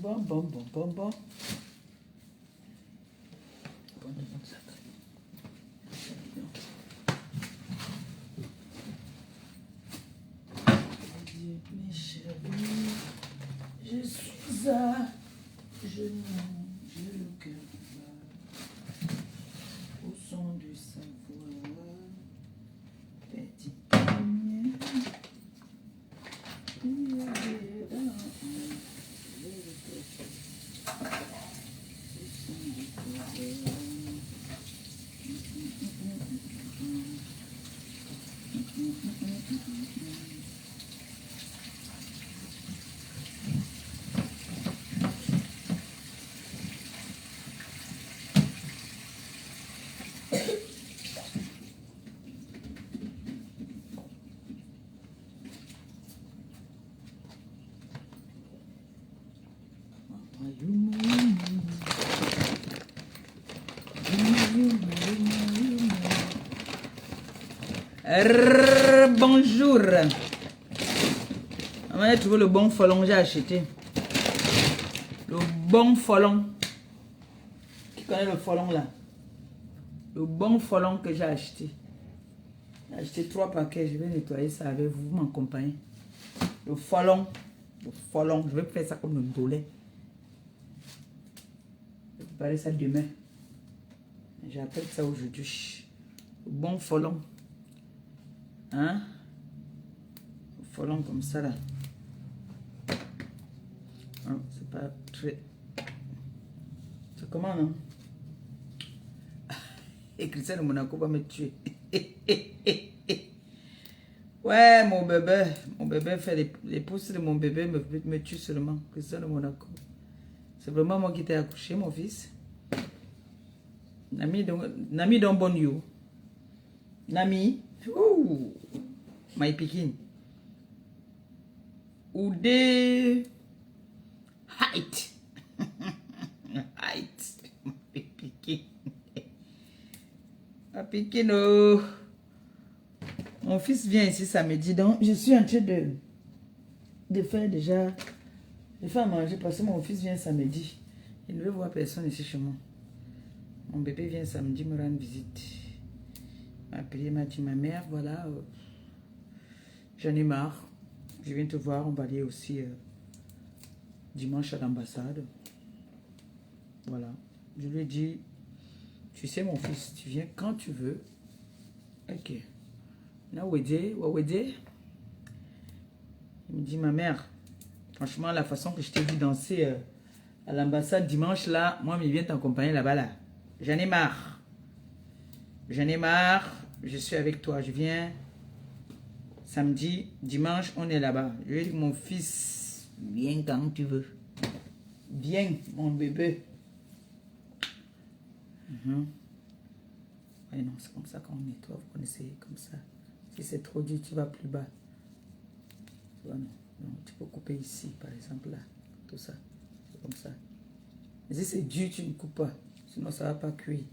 Bon, bon, bon, bon, bon. Mes chéris, je suis à genoux, j'ai le cœur bas, au son du savoir, petit panier, il y avait dans bonjour. On va trouver le bon folon que j'ai acheté. Le bon folon. Qui connaît le folon là? Le bon folon que j'ai acheté. J'ai acheté 3 paquets. Je vais nettoyer ça avec vous. Vous m'accompagnez. Le folon. Le folon. Je vais faire ça comme le dolé. Je vais préparer ça demain. J'appelle ça aujourd'hui. Le bon folon. Hein? Le folon comme ça là. Non, c'est pas très... C'est comment, non? Et Christian de Monaco va me tuer. Ouais, mon bébé fait les pouces de mon bébé me tue seulement. Christian de Monaco. C'est vraiment moi qui t'ai accouché, mon fils. Nami don bon you. Nami. Ouh. My pikin. Oude. Height. Height. My pikin. Ma pikin, oh. Mon fils vient ici samedi, donc je suis en train de faire déjà, de faire à manger parce que mon fils vient samedi. Il ne veut voir personne ici chez moi. Mon bébé vient samedi me rendre visite. Il m'a appelé, il m'a dit, ma mère, voilà, j'en ai marre. Je viens te voir, on va aller aussi dimanche à l'ambassade. Voilà. Je lui ai dit, tu sais mon fils, tu viens quand tu veux. Ok. Il me dit, ma mère, franchement, la façon que je t'ai vu danser à l'ambassade dimanche, là, moi, il vient t'accompagner là-bas, là. J'en ai marre. J'en ai marre. Je suis avec toi. Je viens samedi, dimanche, on est là-bas. Je lui ai dit, mon fils, viens quand tu veux. Viens, mon bébé. Ouais, non, c'est comme ça qu'on nettoie. Vous connaissez, comme ça. Si c'est trop dur, tu vas plus bas. Tu vois, non. Non, tu peux couper ici, par exemple, là. Tout ça. C'est comme ça. Mais si c'est dur, tu ne coupes pas. Sinon, ça ne va pas cuire.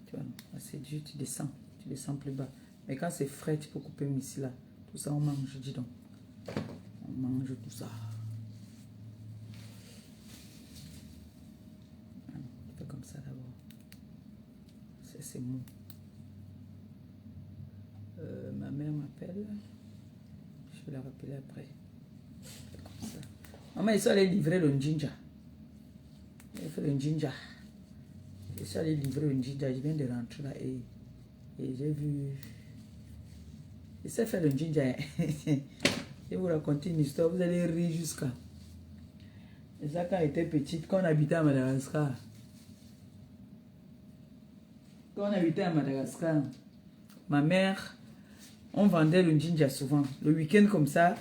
Tu vois, non. C'est dur, tu descends. Tu descends plus bas. Mais quand c'est frais, tu peux couper ici, là. Tout ça, on mange, dis donc. On mange tout ça. On fait comme ça d'abord. C'est mou. Ma mère m'appelle. Je vais la rappeler après. Comme ça. Maman, ils sont allés livrer le ginger. J'ai fait le ginger. Je suis allé livrer le ginger. Je viens de rentrer là et j'ai vu. Je sais faire le ginger. Je vais vous raconter une histoire. Vous allez rire jusqu'à. Et ça, quand j'étais petite, quand on habitait à Madagascar. Quand on habitait à Madagascar, ma mère, on vendait le ginger souvent. Le week-end comme ça,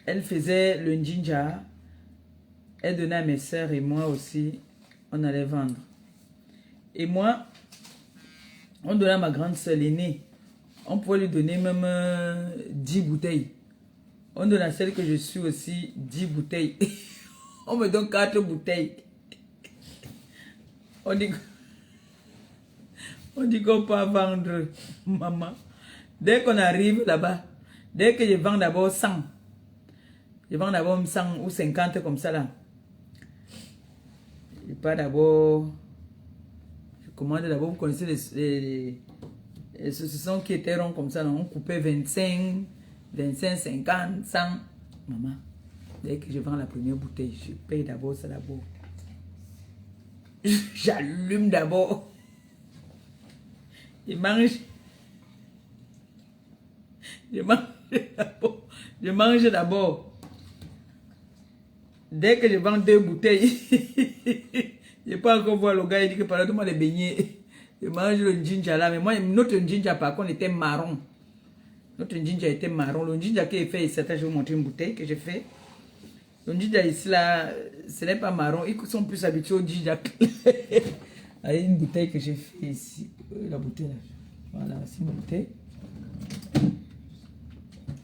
elle faisait le ginger. Elle donnait à mes soeurs et moi aussi, on allait vendre. Et moi, on donnait à ma grande soeur l'aînée. On pouvait lui donner même 10 bouteilles. On donne à celle que je suis aussi 10 bouteilles. On me donne 4 bouteilles. On dit qu'on peut vendre, maman. Dès qu'on arrive là-bas, dès que je vends d'abord 100, je vends d'abord 100 ou 50 comme ça là. prépare d'abord. Je commande d'abord, vous connaissez les saucissons qui étaient ronds comme ça, on coupait 25, 25, 50, 100. Maman, dès que je vends la première bouteille, je paye d'abord ça d'abord. J'allume d'abord. Je mange. Je mange d'abord. Dès que je vends 2 bouteilles, je peux encore voir le gars, il dit que par moi les beignets. Je mange le ginger là, mais moi, notre ginger par contre était marron. Notre ginger était marron. Le ginger qui est fait ici, je vais vous montrer une bouteille que j'ai fait. Le ginger ici là, ce n'est pas marron. Ils sont plus habitués au ginger. Allez, une bouteille que j'ai fait ici. La bouteille là. Voilà, c'est une bouteille.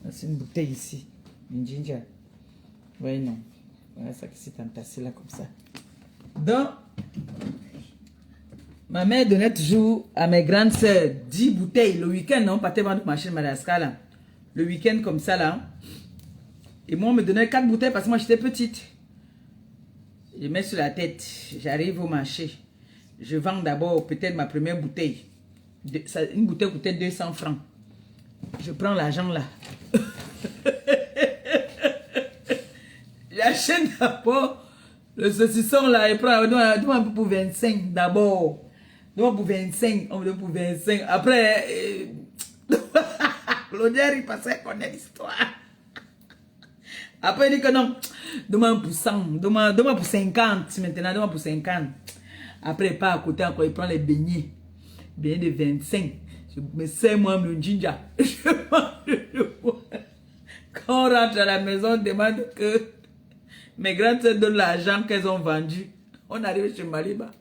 C'est une bouteille ici. Une ginger. Oui, non. Voilà ça qui s'est entassé là comme ça. Donc, ma mère donnait toujours à mes grandes soeurs 10 bouteilles. Le week-end, on partait vendre machine Madagascar là. Le week-end comme ça là. Et moi, on me donnait 4 bouteilles parce que moi j'étais petite. Je mets sur la tête. J'arrive au marché. Je vends d'abord peut-être ma première bouteille. Une bouteille coûtait 200 francs. Je prends l'argent là. J'achète d'abord le saucisson là. Et prends, donne un peu pour 25 d'abord. Donne pour 25. On me donne pour 25. Après, Claudia, il passait qu'on ait l'histoire. Après, il dit que non. Donne pour 100. Donne pour 50 maintenant. Donne pour 50. Après, il part à côté encore. Il prend les beignets. Beignets de 25. Je me sers moi le ginger. Je mange le bois. Quand on rentre à la maison, on demande que mes grandes soeurs donnent l'argent qu'elles ont vendu. On arrive chez Maliba.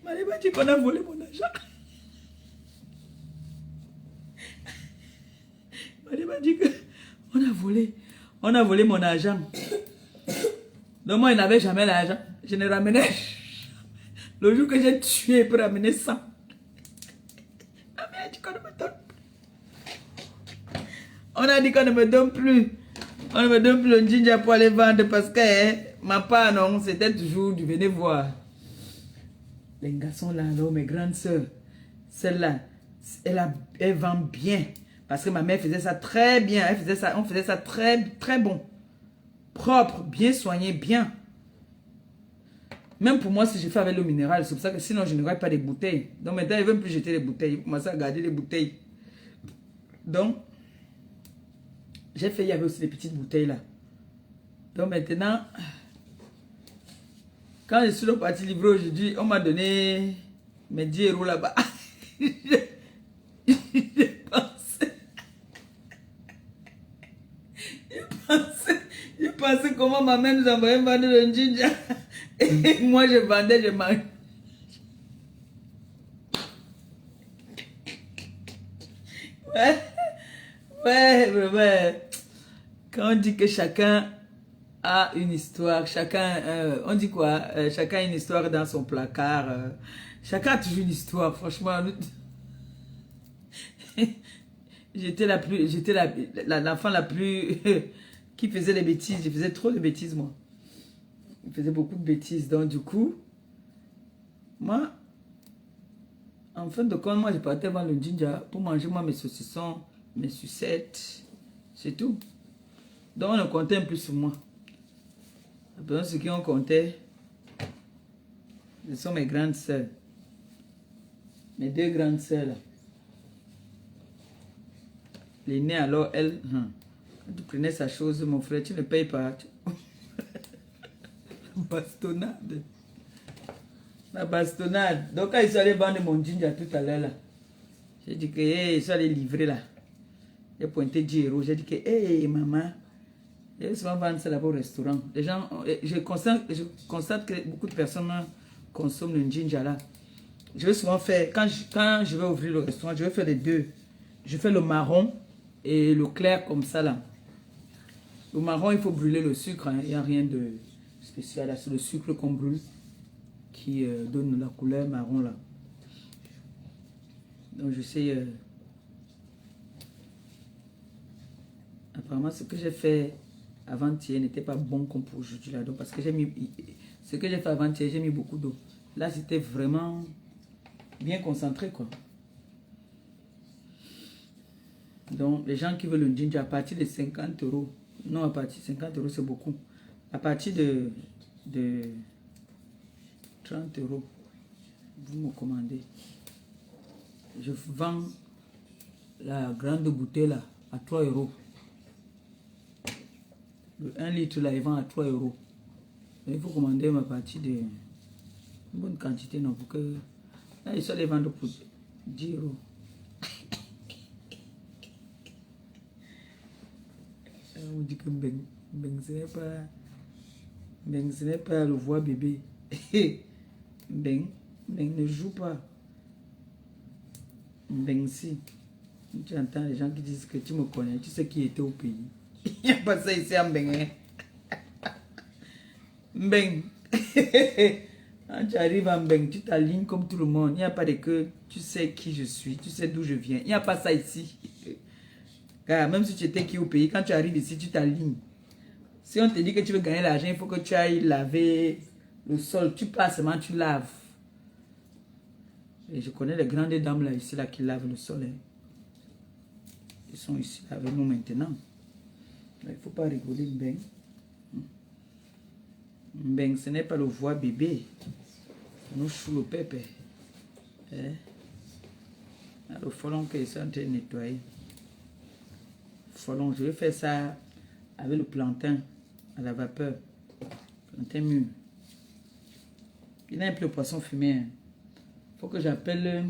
Maliba dit qu'on a volé mon argent. Maliba dit qu'on a volé mon argent. Donc moi, il n'avait jamais l'argent. Je ne ramenais. Le jour que j'ai tué pour ramener 100. Ma mère a dit qu'on ne me donne plus. On a dit qu'on ne me donne plus. On ne me donne plus le ginger pour aller vendre parce que ma part, non, c'était toujours du venez voir. Les garçons là, alors, mes grandes soeurs, celle-là, elle vend bien. Parce que ma mère faisait ça très bien. On faisait ça très, très bon. Propre, bien soigné, bien. Même pour moi, si je fais avec l'eau minérale, c'est pour ça que sinon, je ne garde pas des bouteilles. Donc maintenant, ils ne veulent plus jeter les bouteilles. Ils commencent à garder les bouteilles. Donc, j'ai fait, il y avait aussi des petites bouteilles là. Donc maintenant, quand je suis parti livrer aujourd'hui, on m'a donné mes 10 euros là-bas. Je pensais comment ma mère nous envoyait vendre le ginger. Et moi je vendais, je mangeais. Ouais. Quand on dit que chacun a une histoire, on dit quoi? Chacun a une histoire dans son placard. Chacun a toujours une histoire, franchement. J'étais l'enfant la plus qui faisait des bêtises. Je faisais trop de bêtises, moi. Je faisais beaucoup de bêtises. Donc, du coup, moi, en fin de compte, moi, je partais voir le ginger pour manger, moi, mes saucissons, mes sucettes. C'est tout. Donc, on ne comptait plus sur moi. Après, ceux qui ont compté, ce sont mes grandes sœurs. Mes 2 grandes sœurs, là. L'aînée, alors, elle, quand tu prenais sa chose, mon frère, tu ne payes pas. Bastonnade. La bastonnade. Donc, quand ils sont allés vendre mon ginger tout à l'heure, là, j'ai dit que, hey, ils sont allés livrer, là. J'ai pointé 10 euros. J'ai dit que, hey, maman, ils souvent vendre ça là-bas au restaurant. Les gens, je constate que beaucoup de personnes consomment le ginger, là. Je vais souvent faire, quand je vais ouvrir le restaurant, je vais faire les 2. Je fais le marron et le clair comme ça là. Le marron, il faut brûler le sucre. Il n'y a rien de spécial là. C'est le sucre qu'on brûle qui donne la couleur marron là. Donc je sais... apparemment, ce que j'ai fait avant-hier n'était pas bon comme pour aujourd'hui là. Donc parce que j'ai mis ce que j'ai fait avant-hier, j'ai mis beaucoup d'eau. Là, c'était vraiment bien concentré quoi. Donc les gens qui veulent le ginger à partir de 50 €, non à partir de 50 € c'est beaucoup. À partir de 30 €, vous me commandez. Je vends la grande bouteille là à 3 €. Le 1 litre là, il vend à 3 €. Il faut commander ma partie de une bonne quantité, non, pour que... Là, ils sont les vendre pour 10 €. On dit que ce n'est pas le voix bébé. Beng ne joue pas. Beng si. Tu entends les gens qui disent que tu me connais, tu sais qui était au pays. Il n'y a pas ça ici en Beng. Beng. Quand tu arrives en Beng, tu t'alignes comme tout le monde. Il n'y a pas de que tu sais qui je suis, tu sais d'où je viens. Il n'y a pas ça ici. Car même si tu étais qui au pays, quand tu arrives ici, tu t'alignes. Si on te dit que tu veux gagner l'argent, il faut que tu ailles laver le sol. Tu passes seulement, tu laves. Et je connais les grandes dames là ici là qui lavent le sol. Hein. Ils sont ici avec nous maintenant. Il ne faut pas rigoler, Mbeng. Mbeng, ce n'est pas le voix bébé. Nous chou le pépé. Hein? Le folon qu'ils sont en train de nettoyer. Folon, je vais faire ça avec le plantain à la vapeur. Plantain mûr. Il n'a plus le poisson fumé. Il faut que j'appelle.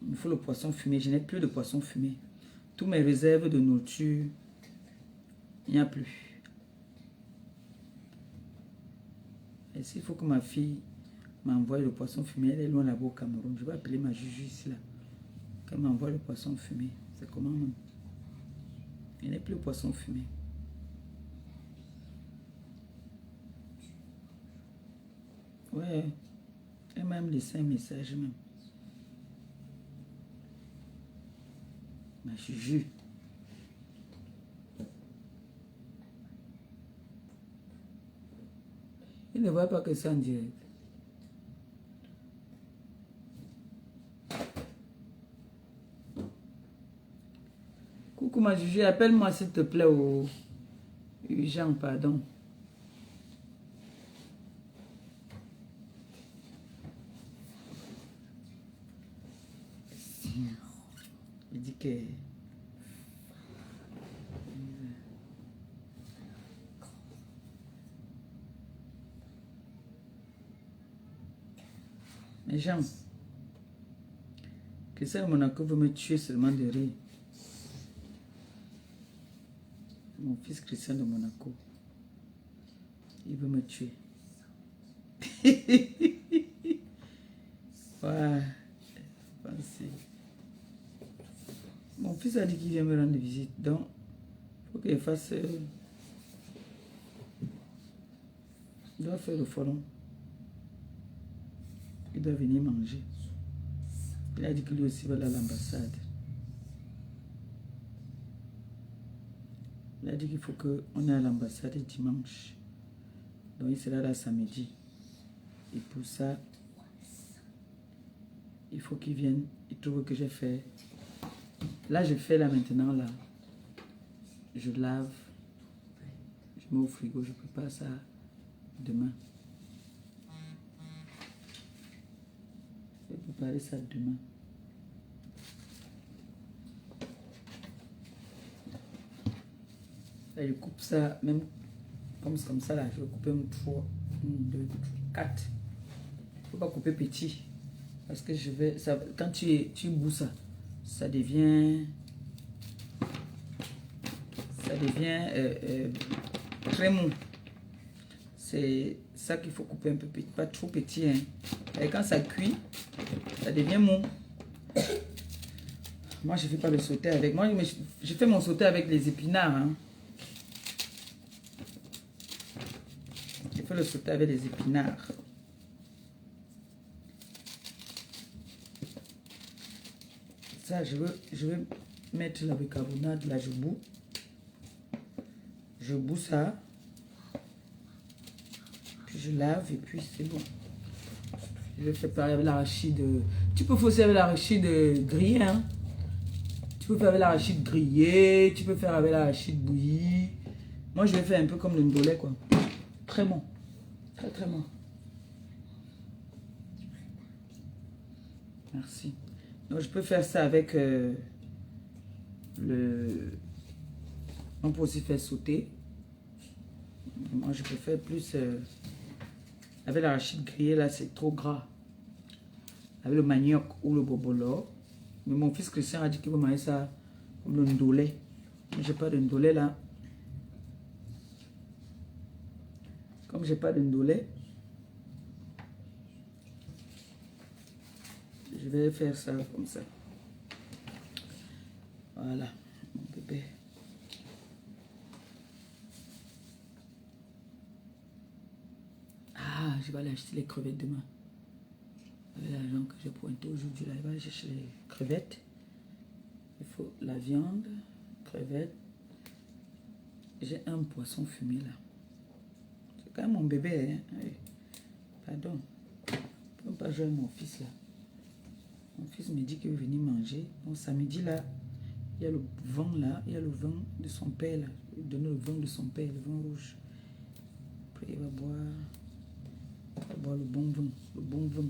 Il faut le poisson fumé. Je n'ai plus de poisson fumé. Tous mes réserves de nourriture, il n'y a plus. Et s'il faut que ma fille m'envoie le poisson fumé, elle est loin là-bas au Cameroun. Je vais appeler ma juju ici là. Qu'elle m'envoie le poisson fumé. C'est comment même? Il n'y a plus de poisson fumé. Ouais. Elle m'a même laissé un message même. Ma juju. Il ne voit pas que c'est en direct. Coucou ma juju, appelle-moi s'il te plaît au Jean, pardon. Il dit que... Mais Jean, que ça, Monaco veut me tuer seulement de rire. Mon fils Christian de Monaco. Il veut me tuer. Ouais. Pensez. Mon fils a dit qu'il vient me rendre visite. Donc, il faut qu'il fasse... il doit faire le front. Il doit venir manger. Il a dit que lui aussi va aller à l'ambassade. Il a dit qu'il faut qu'on aille à l'ambassade dimanche. Donc il sera là samedi. Et pour ça, il faut qu'il vienne. Il trouve que j'ai fait. Là, je fais là maintenant, là. Je lave. Je mets au frigo. Je prépare ça demain. Je vais préparer ça demain. Là, je coupe ça, même comme ça, là. Je vais couper même 3, 1, 2, 4. Il ne faut pas couper petit. Parce que je vais... Ça, quand tu bous ça, ça devient très mou. C'est ça qu'il faut couper un peu petit, pas trop petit. Hein. Et quand ça cuit, ça devient mou. Moi, je ne fais pas le sauté avec. Moi, je fais mon sauté avec les épinards. Hein. Je fais le sauté avec les épinards. Ça, je veux mettre la bicarbonate, là je boue. Je boue ça. Puis je lave et puis c'est bon. Je vais faire pareil avec l'arachide. Tu peux faire aussi avec l'arachide grillé. Hein? Tu peux faire avec l'arachide grillé. Tu peux faire avec l'arachide bouilli. Moi, je vais faire un peu comme le ndolé, quoi. Très bon. Très, très bon. Merci. Donc, je peux faire ça avec on peut aussi faire sauter. Moi, je peux faire plus... avec l'arachide grillé, là, c'est trop gras. Avec le manioc ou le bobolo. Mais mon fils Christian a dit qu'il veut manger ça comme le ndolé. Moi, j'ai pas de ndolé, là. Comme j'ai pas de ndolé, je vais faire ça comme ça. Voilà, mon bébé. Ah, je vais aller acheter les crevettes demain. Avec l'argent que j'ai pointé aujourd'hui, là, je vais aller chercher les crevettes. Il faut la viande, crevettes. J'ai un poisson fumé là. C'est quand même mon bébé, hein. Oui. Pardon. Je ne peux pas jouer avec mon fils là. Mon fils me dit qu'il veut venir manger. Donc samedi là, il y a le vin là, il y a le vin de son père là. Il donne le vin de son père, le vin rouge. Puis il va boire le bon vin, le bon vin.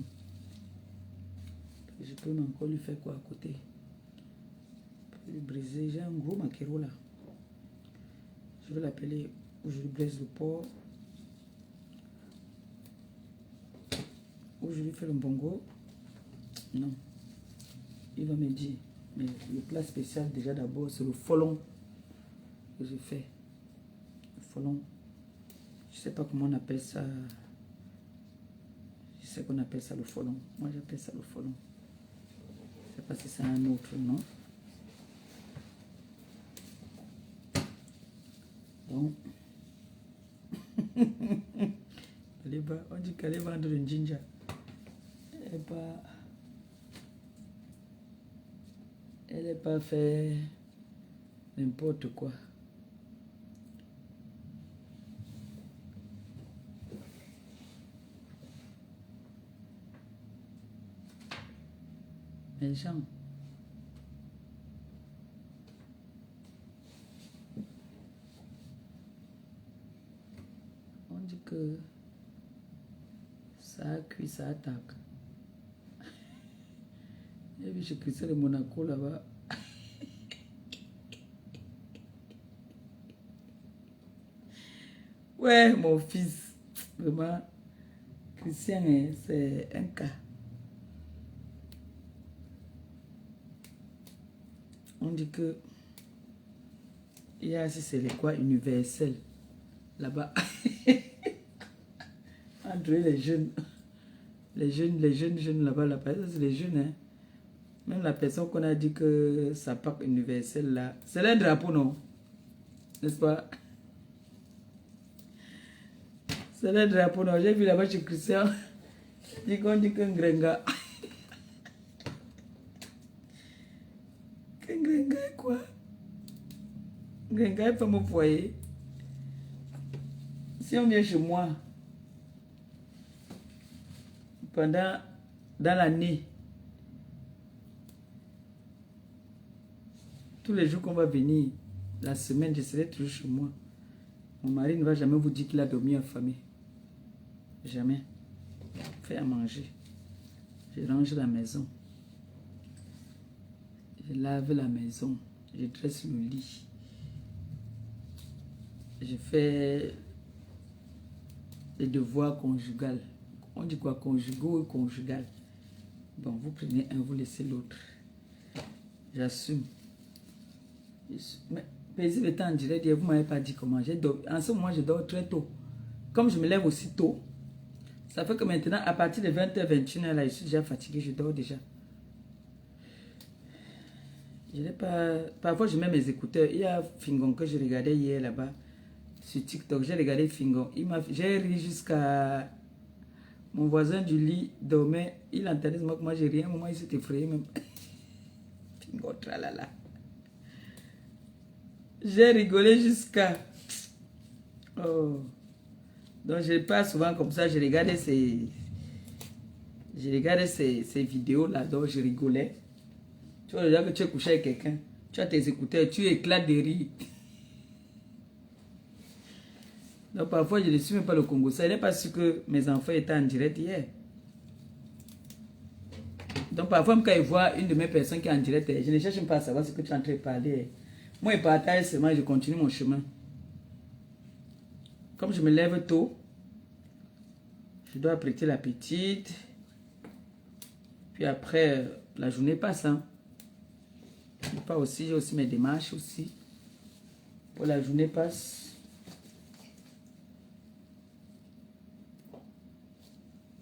Puis je peux encore lui faire quoi à côté? Puis lui briser, j'ai un gros maquereau là. Je vais l'appeler où je lui braise le porc. Où je lui fais le bongo. Non. Il va me dire, mais le plat spécial déjà d'abord, c'est le folon que je fais. Le folon. Je ne sais pas comment on appelle ça. Je sais qu'on appelle ça le folon. Moi, j'appelle ça le folon. Je ne sais pas si c'est un autre nom. Donc, on dit qu'elle est vendre le ginger. Elle n'est pas fait n'importe quoi. Les gens, on dit que ça a cuit, ça attaque. J'ai vu chez Christian de Monaco là-bas. Ouais, mon fils. Vraiment, Christian, c'est un cas. On dit que il y a aussi c'est les quoi universel là-bas. Entre les jeunes là-bas, c'est les jeunes, hein. Même la personne qu'on a dit que ça Pâques universel là, c'est un drapeau, non? N'est-ce pas? C'est un drapeau, non? J'ai vu là-bas chez Christian. On dit qu'un grenga. Qu'un grenga est quoi? Grenga est pas mon foyer. Si on vient chez moi, dans l'année, tous les jours qu'on va venir, la semaine, je serai toujours chez moi. Mon mari ne va jamais vous dire qu'il a dormi affamé. Jamais. Fait à manger. Je range la maison. Je lave la maison. Je dresse le lit. Je fais les devoirs conjugaux. On dit quoi? Conjugaux ou conjugal? Bon, vous prenez un, vous laissez l'autre. J'assume. Mais paisible étant en direct, vous ne m'avez pas dit comment. En ce moment, je dors très tôt. Comme je me lève aussi tôt, ça fait que maintenant, à partir de 20h, 21h, là, je suis déjà fatigué, je dors déjà. Je n'ai pas... Parfois, je mets mes écouteurs. Il y a Fingon que je regardais hier là-bas sur TikTok. J'ai regardé Fingon. J'ai ri jusqu'à... Mon voisin du lit dormait. Il entendait que moi, j'ai rien. Au moment, il s'est effrayé même. Fingon, tralala. J'ai rigolé jusqu'à... Oh. Donc, je pas souvent comme ça. Je regardais ces vidéos-là, donc je rigolais. Tu vois, déjà que tu es couché avec quelqu'un, tu as tes écouteurs, tu éclates de rire. Donc, parfois, je ne suis même pas le Congo. Ça n'est pas sûr que mes enfants étaient en direct hier. Donc, parfois, même quand ils voient une de mes personnes qui est en direct, je ne cherche même pas à savoir ce que tu es en train de parler. Moi, ils partagent seulement, je continue mon chemin. Comme je me lève tôt, je dois apprêter la petite. Puis après, la journée passe. Hein. Pas aussi, j'ai aussi mes démarches aussi. Pour la journée passe.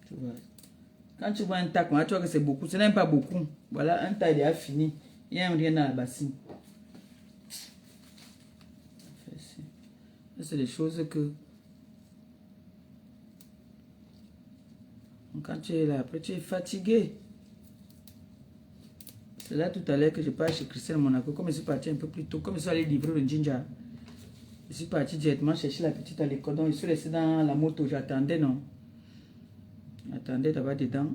Tu vois. Quand tu vois un tas, tu vois que c'est beaucoup. Ce n'est pas beaucoup. Voilà, un tas, il est fini. Il n'y a rien dans la bassine. C'est des choses que... Quand tu es là, après tu es fatigué. C'est là tout à l'heure que je pars chez Christelle Monaco. Comme je suis parti un peu plus tôt, comme je suis allé livrer le ginger, je suis parti directement chercher la petite à l'école. Donc je suis resté dans la moto, j'attendais, non. J'attendais d'abord dedans.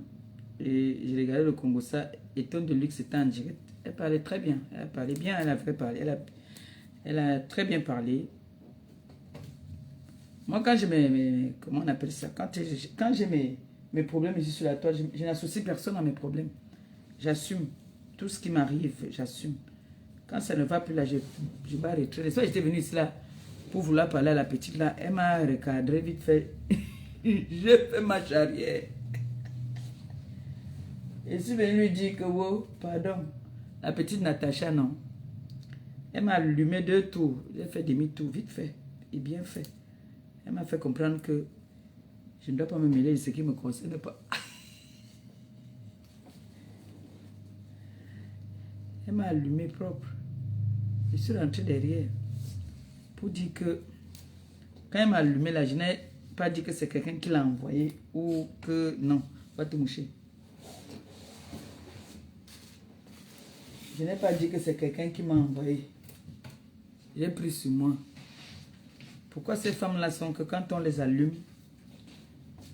Et je regardais le Congo, ça. Et Tonne de Luxe était en direct. Elle parlait très bien. Elle parlait bien, elle avait parlé. Elle a très bien parlé. Moi, quand j'ai comment on appelle ça? Quand j'ai mes problèmes ici sur la toile, je n'associe personne à mes problèmes. J'assume. Tout ce qui m'arrive, j'assume. Quand ça ne va plus là, je vais arrêter. Ça, j'étais venue ici là pour vouloir parler à la petite là. Elle m'a recadré vite fait. J'ai fait ma charrière. Je suis venue lui dire que, oh, pardon, la petite Natacha, non. Elle m'a allumé 2 tours. J'ai fait demi-tour, vite fait. Et bien fait. Elle m'a fait comprendre que je ne dois pas me mêler de ce qui ne me concerne pas. Elle m'a allumé propre. Je suis rentré derrière pour dire que quand elle m'a allumé là, je n'ai pas dit que c'est quelqu'un qui l'a envoyé ou que non, va te moucher. Je n'ai pas dit que c'est quelqu'un qui m'a envoyé. J'ai pris sur moi. Pourquoi ces femmes-là sont que quand on les allume,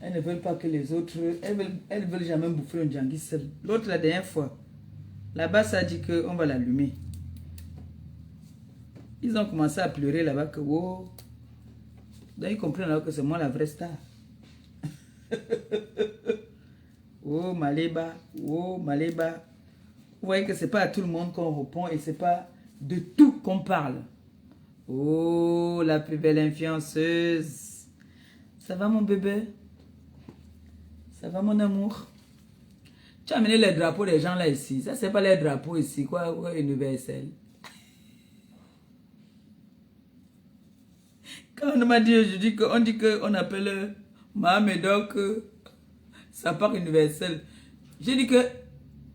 elles ne veulent pas que les autres, elles veulent jamais bouffer un djangui seul. L'autre, la dernière fois, là-bas, ça a dit qu'on va l'allumer. Ils ont commencé à pleurer là-bas que, oh, donc ils comprennent alors que c'est moi la vraie star. Oh, Maléba, oh, Maléba. Vous voyez que c'est pas à tout le monde qu'on répond et c'est pas de tout qu'on parle. Oh, la plus belle influenceuse. Ça va mon bébé? Ça va mon amour? Tu as amené les drapeaux des gens là ici. Ça, c'est pas les drapeaux ici, quoi, universel. Quand on m'a dit aujourd'hui qu'on dit qu'on appelle Mohamed, donc ça part universel. J'ai dit que,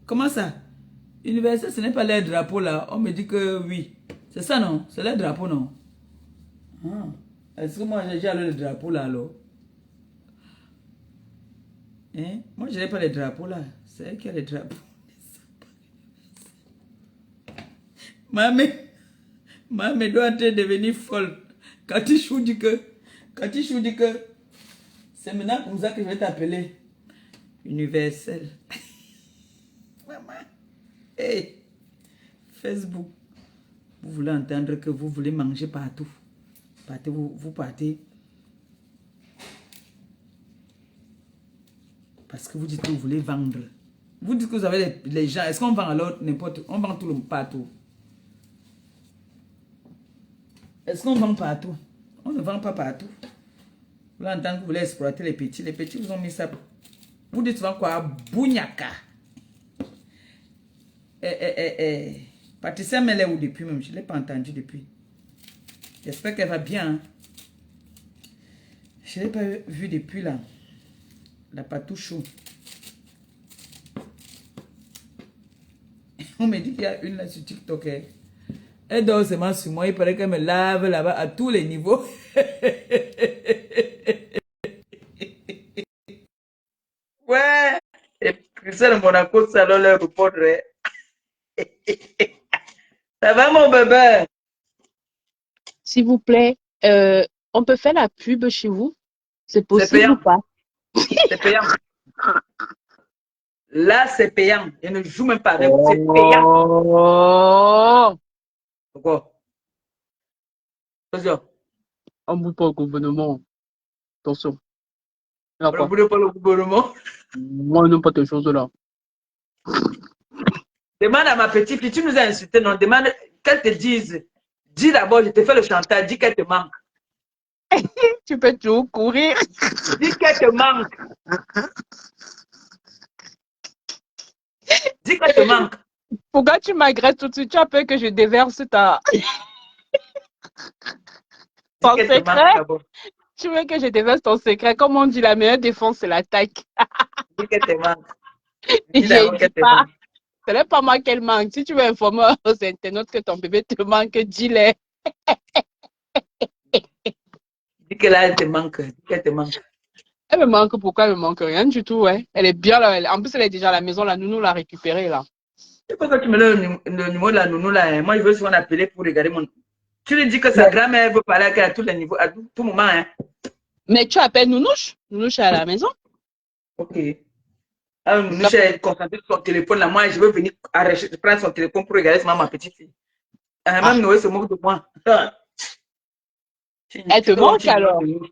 comment ça? Universel, ce n'est pas les drapeaux là. On me dit que oui. C'est ça non? C'est les drapeaux non? Ah. Est-ce que moi j'ai alors les drapeaux là alors? Hein? Moi je n'ai pas les drapeaux là. C'est elle qui a les drapeaux. Maman doit en train de devenir folle. Katichou dit que c'est maintenant comme ça que je vais t'appeler. Universel. Maman. Hey, Facebook. Vous voulez entendre que vous voulez manger partout. Partez, vous partez. Parce que vous dites que vous voulez vendre. Vous dites que vous avez les gens. Est-ce qu'on vend alors n'importe où? On vend tout le partout. Est-ce qu'on vend partout? On ne vend pas partout. Vous entendez que vous voulez exploiter les petits. Les petits vous ont mis ça. Vous dites souvent quoi? Bougnaka. Patricia Mele où depuis même? Je ne l'ai pas entendu depuis. J'espère qu'elle va bien. Hein? Je ne l'ai pas vu depuis là. La patouchou. On me dit qu'il y a une là sur TikTok. Elle dort seulement sur moi. Il paraît qu'elle me lave là-bas à tous les niveaux. Ouais. Et Christelle Monaco, ça alors leur répondre. Ça va mon bébé? S'il vous plaît, on peut faire la pub chez vous? C'est C'est possible ou payant. pas? C'est payant. Là, c'est payant. Je ne joue même pas avec vous. C'est payant. Oh! Pourquoi? Attention. On ne bouge pas au gouvernement. Attention. On ne D'accord. voulait pas le gouvernement. Moi, non, pas tes choses-là. Demande à ma petite fille, tu nous as insulté, non? Demande qu'elle te dise. Dis d'abord, je te fais le chantage. Dis qu'elle te manque. Tu peux toujours courir. Dis qu'elle te manque. Dis qu'elle te manque. Pourquoi tu m'agresses tout de suite? Tu as peur que je déverse Dis ton qu'elle te manque secret? d'abord. Tu veux que je déverse ton secret? Comme on dit, la meilleure défense, c'est l'attaque. Dis qu'elle te manque. Et Dis d'abord je dis qu'elle te pas, manque. ce n'est pas moi qu'elle manque. Si tu veux informer aux internautes que ton bébé te manque, dis-le. Dis que là, elle te manque. Dis qu'elle te manque. Elle me manque, pourquoi elle me manque? Rien du tout, ouais. Elle est bien là. En plus, elle est déjà à la maison, la nounou l'a récupérée, là. C'est pourquoi tu me donnes le numéro de la nounou là. Hein. Moi, je veux souvent appeler pour regarder mon. Tu lui dis que sa Mais, grand-mère veut parler à tous les niveaux, à tout moment. Hein. mais tu appelles Nounouche? Nounouche est à la maison? Ok. Alors, nous sommes concentrés sur son téléphone. Là, moi, je veux venir prendre son téléphone pour regarder ma petite fille. Même Noé se moque de moi. Elle Tu te peux voir manque qui me alors. manque.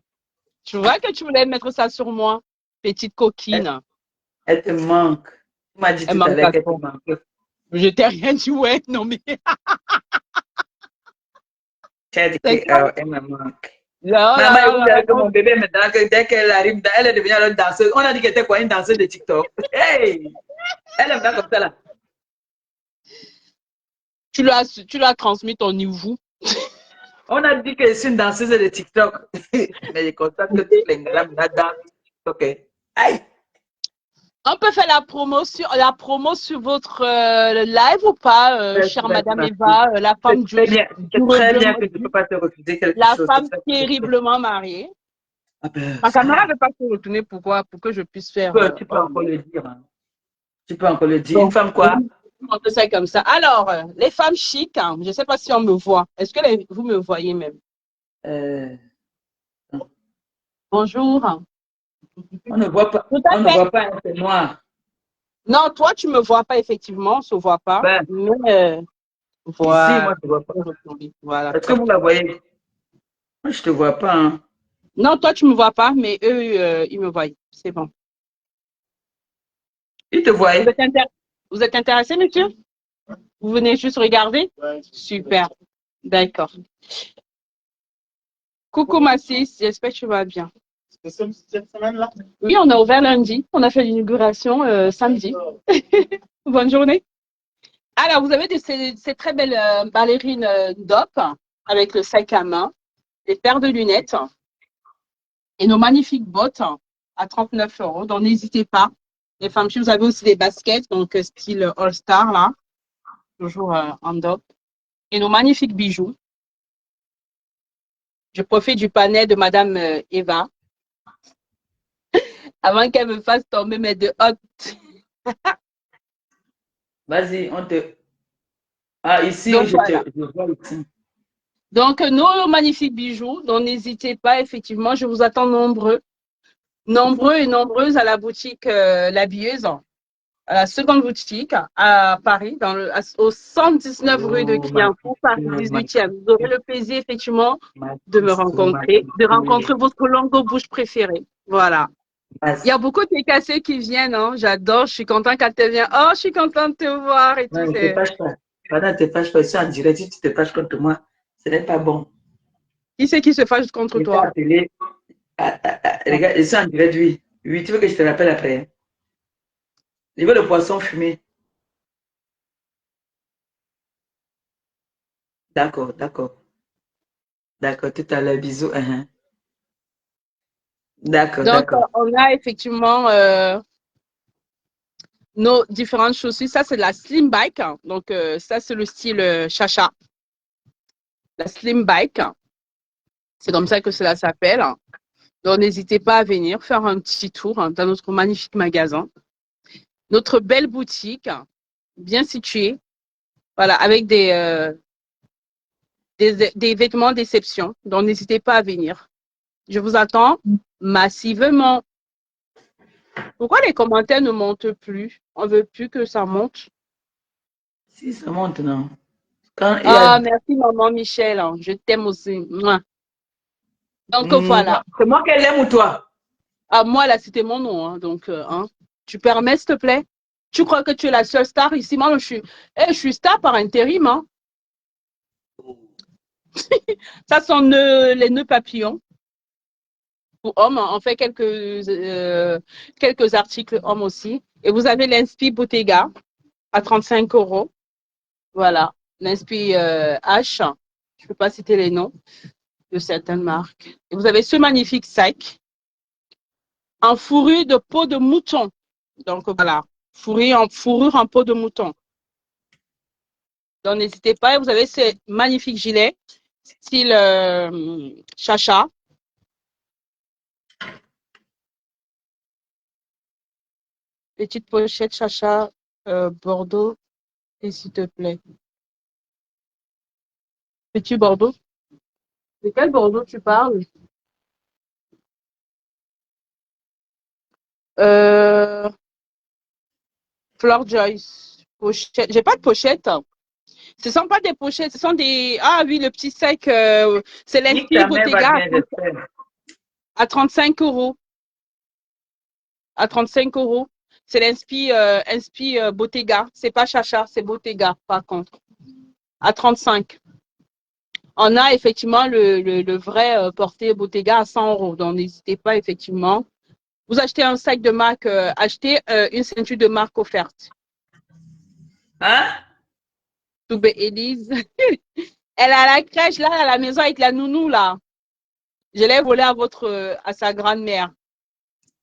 Tu vois que tu voulais mettre ça sur moi, petite coquine. Elle te manque. Tu m'as dit Elle tout à manque l'heure à qu'elle te toi. manque. Je t'ai rien dit, ouais, non mais. Tu as dit C'est quoi? qu'elle me manque. Là, Maman, là, là, là, que mon bébé, maintenant, dès qu'elle arrive, elle est devenue une danseuse. On a dit qu'elle était quoi, une danseuse de TikTok. Hey! Elle aime bien comme ça, là. tu l'as transmis ton niveau. On a dit que je suis une danseuse de TikTok. Mais je constate que toutes les gars là dansent TikTok. Aïe! On peut faire la promo sur votre live ou pas, chère Madame Eva, la femme C'est très bien que tu ne peux pas te refuser quelque la chose. femme terriblement mariée. Ah ben, Ma c'est caméra rien. ne veut pas se retourner. Pourquoi? Pour que je puisse faire. Tu peux encore le dire. Hein. Tu peux encore le dire. Une Bon, femme quoi? on peut faire comme ça. Alors, les femmes chics, hein, je ne sais pas si on me voit. Est-ce que vous me voyez même? Euh, Bonjour. on ne voit pas. Tout On à ne fait. voit pas un peu noir. Non, toi, tu ne me vois pas, effectivement, on ne se voit pas. Ben, Mais ici, moi, voilà. je ne vois pas. Voilà, Est-ce que très vous bien. la voyez? Moi, je ne te vois pas. Hein. Non, toi, tu ne me vois pas, mais eux, ils me voient. C'est bon. Ils te voient. Vous êtes intéressé, monsieur? Vous venez juste regarder? Super. D'accord. Coucou, Massis. J'espère que tu vas bien. Cette semaine-là? Oui, on a ouvert lundi. On a fait l'inauguration samedi. Bonne journée. Alors, vous avez ces très belles ballerines DOP avec le sac à main, des paires de lunettes et nos magnifiques bottes à 39 euros. Donc, n'hésitez pas. Les femmes, si vous avez aussi des baskets, donc style All-Star, là, toujours en DOP. Et nos magnifiques bijoux. Je profite du panel de Madame Eva avant qu'elle me fasse tomber mes deux hôtes. Vas-y, on te. Ah, ici, Donc, voilà. je vois ici. Donc, nos magnifiques bijoux. Donc, n'hésitez pas, effectivement, je vous attends nombreux. Nombreux et nombreuses à la boutique L'Habilleuse, à la seconde boutique à Paris, au 119 rue de Oh, ma Clignancourt, Paris ma 18e. Vous aurez le plaisir, effectivement, ma de me rencontrer, de rencontrer ma votre langue aux bouches préférée. Voilà. Il y a beaucoup de cassés qui viennent, hein. J'adore, je suis contente quand elle vient. Oh, je suis contente de te voir et tout. Non, ne te fâche pas. Pardon, ne te fâche pas. Je suis en direct. Si tu te fâches contre moi, ce n'est pas bon. Qui c'est qui se fâche contre Je t'ai toi? appelé. Regarde, je suis en direct, oui. Oui, tu veux que je te rappelle après? Je veux le poisson fumé. D'accord, d'accord. D'accord, tout à l'heure, bisous. D'accord, Donc, d'accord. on a effectivement nos différentes chaussures. Ça, c'est la slim bike. Donc, ça, c'est le style chacha. La slim bike, c'est comme ça que cela s'appelle. Donc, n'hésitez pas à venir faire un petit tour dans notre magnifique magasin. Notre belle boutique, bien située, voilà, avec des des vêtements d'exception. Donc, n'hésitez pas à venir. Je vous attends massivement. Pourquoi les commentaires ne montent plus? On ne veut plus que ça monte. Si, ça monte, non. Quand il y Ah, a... merci, maman Michel. Je t'aime aussi. Mouah. Donc, voilà. C'est moi qu'elle aime ou toi? Ah, moi, là, c'était mon nom. Hein, donc, hein. Tu permets, s'il te plaît? Tu crois que tu es la seule star ici? Moi, je suis star par intérim. Hein. Ça sont les nœuds papillons. Pour hommes, on fait quelques articles hommes aussi. Et vous avez l'Inspi Bottega à 35 €. Voilà, l'Inspi H. Je ne peux pas citer les noms de certaines marques. Et vous avez ce magnifique sac en fourrure de peau de mouton. Donc voilà, fourrure en peau de mouton. Donc n'hésitez pas. Et vous avez ce magnifique gilet style Chacha. Petite pochette Chacha Bordeaux, et s'il te plaît. Petit Bordeaux. De quel Bordeaux tu parles? Fleur Joyce. Pochette. J'ai pas de pochette. Ce ne sont pas des pochettes, ce sont des. Ah oui, le petit sac, c'est l'Inspi Bottega à 35 €. À 35 €. C'est l'Inspi Bottega. C'est pas Chacha, c'est Bottega, par contre. À 35. On a effectivement le vrai porté Bottega à 100 €. Donc, n'hésitez pas, effectivement. Vous achetez un sac de marque, achetez une ceinture de marque offerte. Hein? Toubé Élise. Elle a la crèche, là, à la maison avec la nounou, là. Je l'ai volée à sa grand-mère.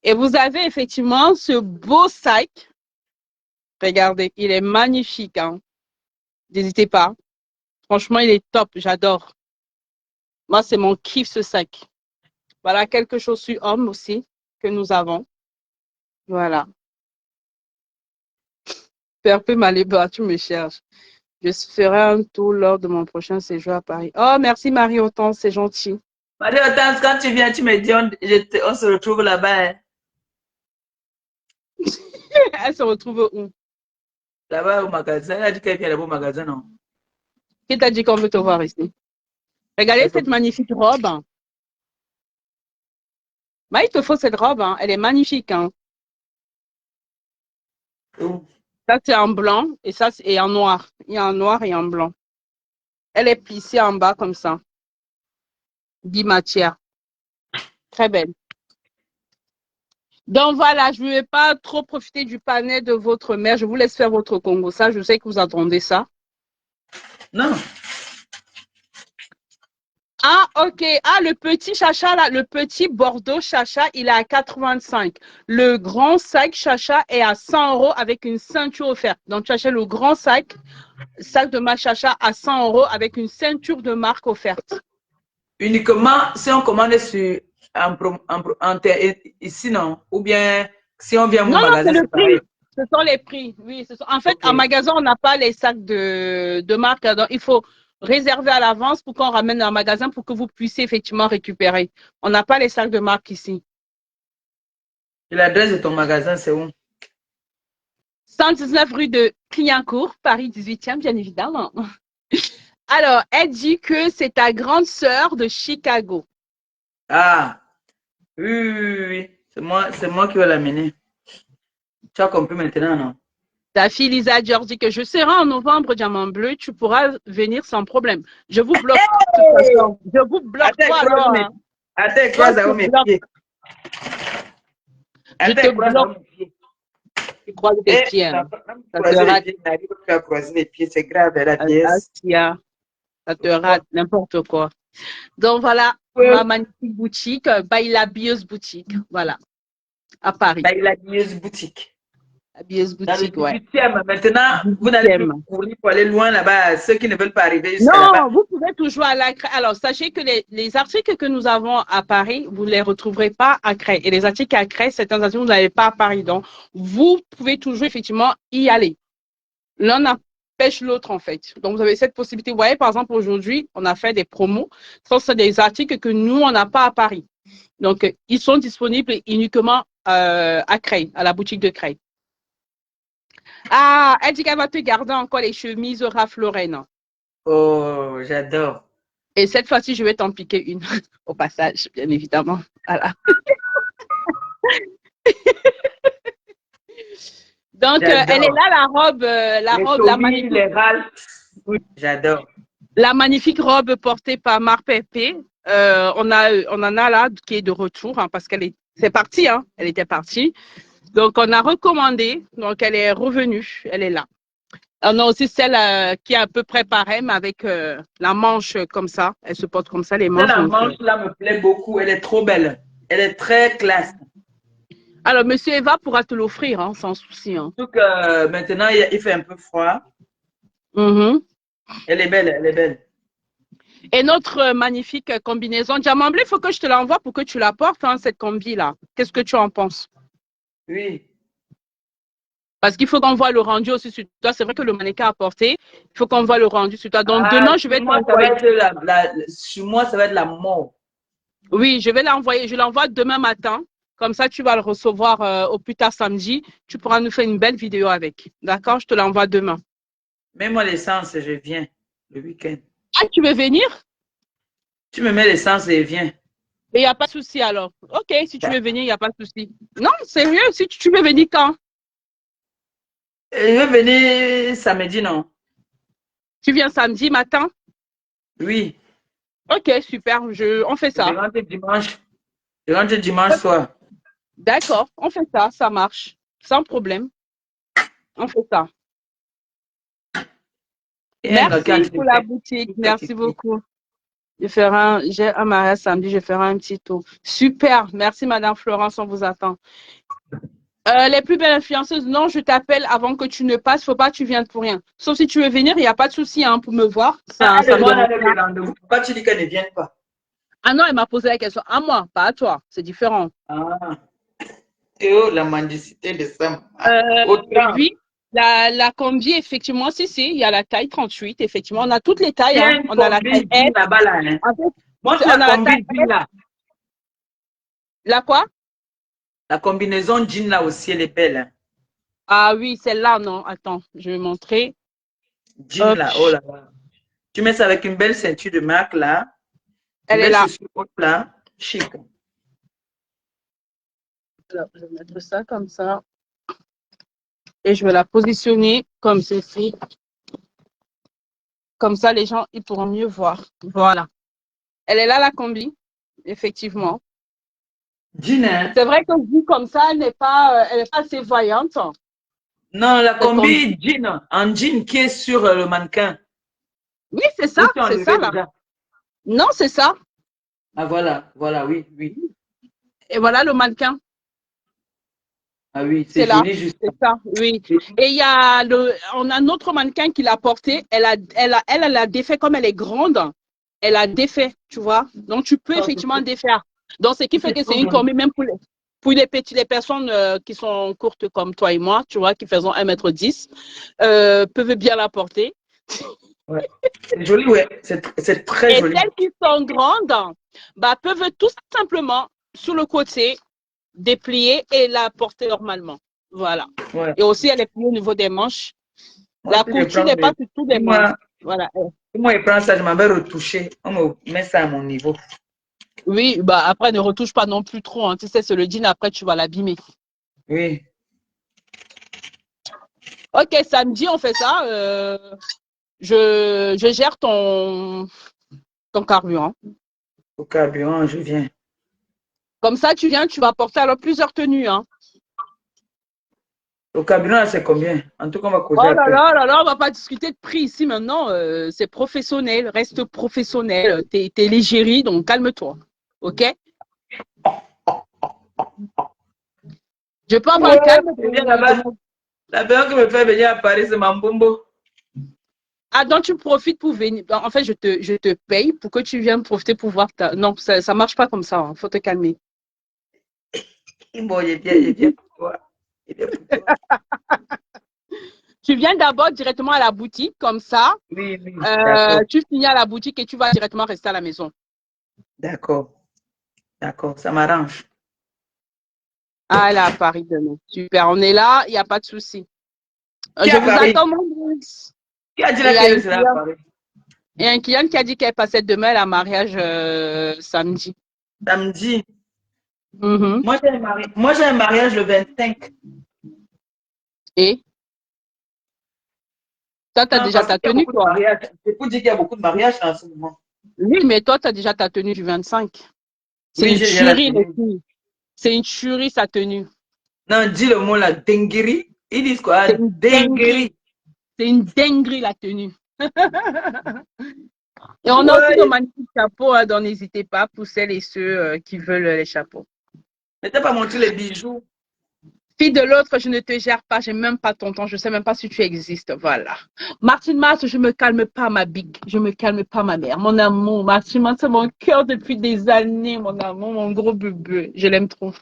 Et vous avez effectivement ce beau sac. Regardez, il est magnifique. Hein. N'hésitez pas. Franchement, il est top. J'adore. Moi, c'est mon kiff, ce sac. Voilà, quelque chose sur homme aussi que nous avons. Voilà. Faire peu Maléba, tu me cherches. Je ferai un tour lors de mon prochain séjour à Paris. Oh, merci Marie-Autant, c'est gentil. Marie-Autant, quand tu viens, tu me dis, on se retrouve là-bas. Hein. Elle se retrouve où? Là-bas au magasin. Elle a dit qu'elle vient là-bas au magasin, non? Qui t'a dit qu'on veut te voir ici? Regardez cette magnifique robe. Mais il te faut cette robe, hein. Elle est magnifique. Hein. Ça, c'est en blanc et ça, c'est en noir. Il y a en noir et en blanc. Elle est plissée en bas comme ça. Bimatière. Très belle. Donc voilà, je ne vais pas trop profiter du panel de votre mère. Je vous laisse faire votre Congo. Ça, je sais que vous attendez ça. Non. Ah, ok. Ah, le petit Chacha, là, le petit Bordeaux Chacha, il est à 85. Le grand sac Chacha est à 100 € avec une ceinture offerte. Donc, tu achètes le grand sac de ma Chacha à 100 € avec une ceinture de marque offerte. Uniquement si on commande sur ici, non? Ou bien si on vient à mon magasin, c'est pareil. Ce sont les prix, oui. En fait, en magasin, on n'a pas les sacs de marque. Donc, il faut réserver à l'avance pour qu'on ramène en magasin pour que vous puissiez effectivement récupérer. On n'a pas les sacs de marque ici. Et l'adresse de ton magasin, c'est où? 119 rue de Clignancourt, Paris 18e, bien évidemment. Alors, elle dit que c'est ta grande sœur de Chicago. Ah, oui. C'est moi qui vais l'amener. Tu as compris maintenant, non? Ta fille Lisa George dit que je serai en novembre, diamant bleu, tu pourras venir sans problème. Je vous bloque. Hey! Je vous bloque pas alors. Hein. Attends, croise à mes pieds. Je te bloque. Tu croises tes pieds. Hein. Ça te rate. Tu as croisé les pieds, c'est grave, la pièce. Ça te rate, n'importe quoi. Donc voilà, ma magnifique boutique, Baila Bieuse Boutique. Voilà, à Paris. Baila Bieuse Boutique. La Bieuse Boutique, ouais. Maintenant, vous n'allez plus courir pour aller loin là-bas, ceux qui ne veulent pas arriver jusqu'à là-bas. Non, vous pouvez toujours aller à Cré. Alors, sachez que les articles que nous avons à Paris, vous ne les retrouverez pas à Cré. Et les articles à Cré, certains articles, vous n'avez pas à Paris. Donc, vous pouvez toujours effectivement y aller. Là, on n'a pêche l'autre, en fait. Donc, vous avez cette possibilité. Vous voyez, par exemple, aujourd'hui, on a fait des promos. Ça, c'est des articles que nous, on n'a pas à Paris. Donc, ils sont disponibles uniquement à Creil, à la boutique de Creil. Ah, elle dit qu'elle va te garder encore les chemises Ralph Lauren. Oh, j'adore. Et cette fois-ci, je vais t'en piquer une au passage, bien évidemment. Voilà. Donc, elle est là, la robe, la magnifique. Les Ralph. Oui, j'adore. La magnifique robe portée par Marc Pépé. On en a là qui est de retour hein, parce c'est parti, hein, elle était partie. Donc, on a recommandé. Donc, elle est revenue. Elle est là. On a aussi celle qui est à peu près pareille, mais avec la manche comme ça. Elle se porte comme ça, les manches. La manche là me plaît beaucoup. Elle est trop belle. Elle est très classe. Alors, Monsieur Eva pourra te l'offrir, hein, sans souci. Hein. Surtout que maintenant, il fait un peu froid. Elle est belle, elle est belle. Et notre magnifique combinaison diamant bleu, il faut que je te l'envoie pour que tu la portes, hein, cette combi-là. Qu'est-ce que tu en penses? Oui. Parce qu'il faut qu'on voit le rendu aussi sur toi. C'est vrai que le mannequin a porté. Il faut qu'on voit le rendu sur toi. Donc, demain, je vais t'envoyer. Sur moi, ça va être la mort. Oui, je vais l'envoyer. Je l'envoie demain matin. Comme ça, tu vas le recevoir au plus tard samedi. Tu pourras nous faire une belle vidéo avec. D'accord? Je te l'envoie demain. Mets-moi l'essence, je viens le week-end. Ah, tu veux venir? Tu me mets l'essence et viens. Et il n'y a pas de souci alors. Ok, si tu veux venir, il n'y a pas de souci. Non, sérieux, si tu veux venir quand? Je vais venir samedi, non? Tu viens samedi matin? Oui. Ok, super, on fait ça. Je rentre dimanche soir. D'accord, on fait ça, ça marche. Sans problème. On fait ça. Merci pour la boutique. Merci beaucoup. J'ai un mariage samedi, je ferai un petit tour. Super, merci Madame Florence, on vous attend. Les plus belles influenceuses, non, je t'appelle avant que tu ne passes, faut pas que tu viennes pour rien. Sauf si tu veux venir, il n'y a pas de souci hein, pour me voir. Pourquoi tu dis qu'elle ne vienne pas? Ah non, elle m'a posé la question à moi, pas à toi, c'est différent. Ah. Et oh, la mendicité de ça. Oui, la combi, effectivement, si, il y a la taille 38, effectivement, on a toutes les tailles. Hein. On a la taille S. En fait, moi, on a la combi jean là. La quoi? La combinaison jean là aussi, elle est belle. Hein. Ah oui, celle-là, non. Attends, je vais montrer. Jean là, oh là là. Tu mets ça avec une belle ceinture de marque là. Elle est là. Là, chic. Alors, je vais mettre ça comme ça. Et je vais la positionner comme ceci. Comme ça, les gens, ils pourront mieux voir. Voilà. Elle est là, la combi, effectivement. Jean, hein? C'est vrai que vue comme ça, elle n'est pas assez voyante. Non, la combi jean, en jean qui est sur le mannequin. Oui, c'est ça, c'est ça là. Non, c'est ça. Ah voilà, oui, oui. Et voilà le mannequin. Ah oui, c'est joli juste. C'est ça, oui. Et il y a on a un autre mannequin qui l'a porté. Elle a défait comme elle est grande. Elle a défait, tu vois. Donc tu peux effectivement défaire. Donc ce qui fait que c'est une combi même pour les personnes qui sont courtes comme toi et moi, tu vois, qui faisons 1,10 m, peuvent bien la porter. Ouais. C'est joli, ouais. C'est très joli. Et celles qui sont grandes, peuvent tout simplement, sur le côté, déplier et la porter normalement. Voilà. Ouais. Et aussi, elle est pliée au niveau des manches. Moi, la couture n'est pas sur tous les manches. Voilà. Moi, je prends ça, je m'en vais retoucher. On me met ça à mon niveau. Oui, après, ne retouche pas non plus trop. Hein. Tu sais, c'est le jean, après, tu vas l'abîmer. Oui. Ok, samedi, on fait ça. Je gère ton carburant. Au carburant, je viens. Comme ça, tu viens, tu vas porter alors plusieurs tenues. Hein. Au carburant, c'est combien? En tout cas, on va causer. Oh là là là, on va pas discuter de prix ici maintenant. C'est professionnel, reste professionnel. T'es l'égérie, donc calme-toi. Ok? Je peux avoir un calme. La personne qui me fait venir à Paris, c'est Mambombo. Ah, donc tu profites pour venir. En fait, je te paye pour que tu viennes profiter pour voir ta. Non, ça ne marche pas comme ça. Hein. Faut te calmer. Bon, il est bien pour toi. Tu viens d'abord directement à la boutique, comme ça. Oui, oui, d'accord. Tu finis à la boutique et tu vas directement rester à la maison. D'accord. D'accord, ça m'arrange. Ah là, à Paris demain. Super, on est là, il n'y a pas de souci. Qui est Je à vous Paris? attends, mon Bruce. Qui a dit Il là y a qu'elle une sera à cliente, Paris? il y a une cliente qui a dit qu'elle passait demain à mariage samedi. Samedi. Mhm. Moi, j'ai un mariage le 25. Et toi, tu as Non, déjà parce qu'il ta y a tenue, beaucoup de toi. mariages. C'est pour dire qu'il y a beaucoup de mariages en ce moment. Oui, mais toi, tu as déjà ta tenue du 25. C'est Oui, une j'ai déjà la tuerie, les tenue. filles. C'est une tuerie, sa tenue. Non, dis le mot là, dinguerie. Ils disent quoi? C'est une dinguerie. Dinguerie. C'est une dinguerie, la tenue. Et on a aussi de Ouais. magnifiques chapeaux, hein, donc n'hésitez pas pour celles et ceux qui veulent les chapeaux. Mais t'as pas montré les bijoux. Fille de l'autre, je ne te gère pas, j'ai même pas ton temps, je sais même pas si tu existes. Voilà. Martine Mars, je me calme pas, ma big. Je me calme pas, ma mère. Mon amour, Martine Mars, c'est mon cœur depuis des années, mon amour, mon gros bébé. Je l'aime trop.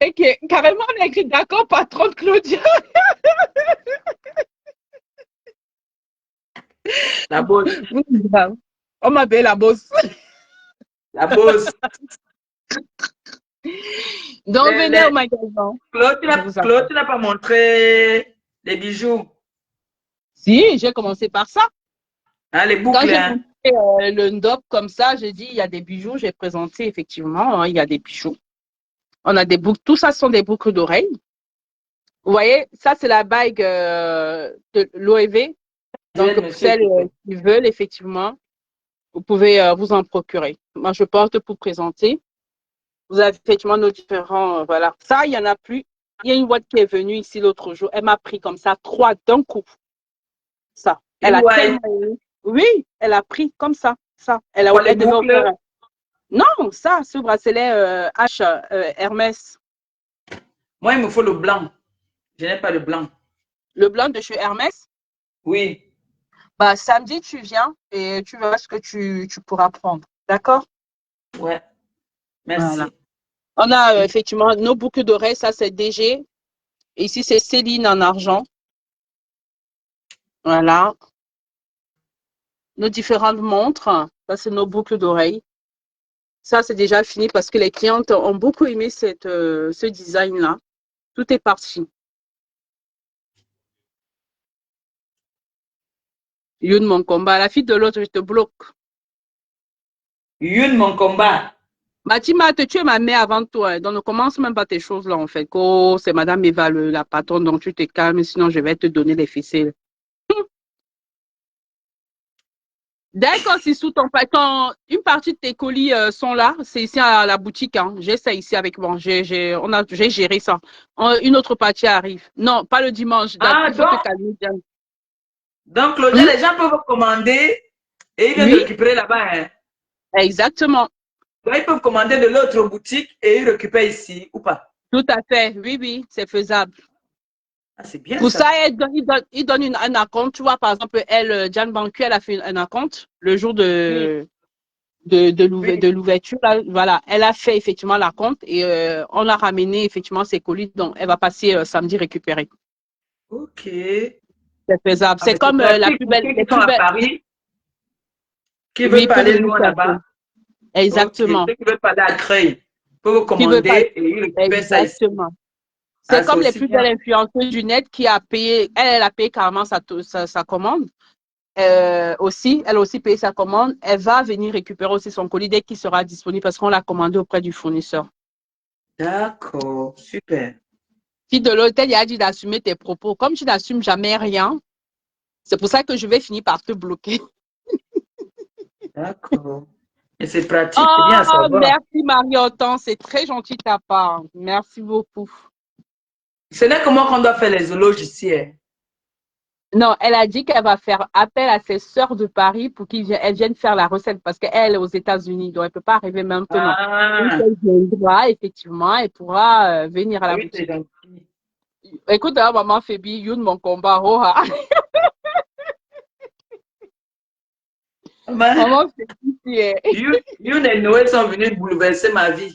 Et que, carrément, on a écrit d'accord, patron de Claudia. La bosse. On m'appelle la bosse. La bosse. Donc, Les, venez au les... magasin. Claude, Je vous Claude, attends. tu n'as pas montré les bijoux. Si, j'ai commencé par ça. Hein, les Quand boucles, j'ai hein. monté le NDOP comme ça, j'ai dit, il y a des bijoux. J'ai présenté, effectivement, hein, il y a des bijoux. On a des boucles. Tout ça sont des boucles d'oreilles. Vous voyez, ça, c'est la bague de l'OEV. Je vais Donc, me pour suis celles occupée. qui veulent, effectivement, vous pouvez vous en procurer. Moi, je porte pour présenter. Vous avez effectivement nos différents, voilà. Ça, il n'y en a plus. Il y a une boîte qui est venue ici l'autre jour. Elle m'a pris comme ça, 3 d'un coup. Ça. Elle a EY, tellement aimé. Oui, elle a pris comme ça. Ça. quoi, les Elle devait ouvrir. boucles? Non, ça, ce bracelet H Hermès. Moi, il me faut le blanc. Je n'ai pas le blanc. Le blanc de chez Hermès. Oui. Bah, samedi, tu viens et tu verras ce que tu pourras prendre. D'accord? Ouais. Voilà. Merci. On a effectivement nos boucles d'oreilles. Ça, c'est DG. Ici, c'est Céline en argent. Voilà. Nos différentes montres. Ça, c'est nos boucles d'oreilles. Ça, c'est déjà fini parce que les clientes ont beaucoup aimé ce design-là. Tout est parti. Youn, mon combat. La fille de l'autre, je te bloque. Yune, mon combat. Mathima, tu es ma mère avant toi. Donc, ne commence même pas tes choses là, en fait. Oh, c'est Madame Eva, la patronne, donc tu te calmes, sinon je vais te donner les ficelles. D'accord, c'est sous ton patron. Une partie de tes colis sont là. C'est ici à la boutique. Hein. J'ai ça ici avec moi. J'ai géré ça. Une autre partie arrive. Non, pas le dimanche. Ah, Il faut te calmer, Diane. donc, Claudia, Hmm? les gens peuvent commander et ils viennent de Oui, récupérer là-bas, hein. exactement. Donc, ils peuvent commander de l'autre boutique et ils récupèrent ici ou pas. Tout à fait. Oui, oui, c'est faisable. Ah, c'est bien Pour ça, ça. il donne un acompte. Tu vois, par exemple, elle, Diane Bancu, elle a fait un acompte le jour Oui, de oui. l'ouverture. Voilà, elle a fait effectivement l'acompte et on a ramené effectivement ses colis. Donc, elle va passer samedi récupérer. Ok. C'est faisable. Ah, C'est mais c'est comme la pratique plus pour belle, ceux les qui sont plus à belles. Paris, qui Oui, veulent pour parler venir loin chercher. là-bas. Ok. Ceux Exactement. qui veulent parler à Creil peuvent Qui veut pas. commander et ils récupèrent ça ici. Exactement. Ah, C'est c'est comme les aussi plus belles bien. influenceuses du net qui a payé, elle a payé carrément sa commande. Aussi, elle a aussi payé sa commande. Elle va venir récupérer aussi son colis dès qu'il sera disponible parce qu'on l'a commandé auprès du fournisseur. D'accord. Super. Si de l'hôtel, il a dit d'assumer tes propos. Comme tu n'assumes jamais rien, c'est pour ça que je vais finir par te bloquer. D'accord. Et c'est pratique, c'est bien à Oh, savoir. merci Marie-Autant, c'est très gentil de ta part. Merci beaucoup. Ce n'est que moi qu'on doit faire les éloges ici, hein. Non, elle a dit qu'elle va faire appel à ses sœurs de Paris pour qu'elles viennent faire la recette parce qu'elle est aux États-Unis, donc elle ne peut pas arriver maintenant. Une Ah, fois qu'elle viendra, effectivement, elle pourra venir à la oui, c'est boutique. gentil. Écoute, hein, maman Fébi, Youn, mon combat. Oh, ah. Maman, Maman Fébi, Youn et Noël sont venus bouleverser ma vie.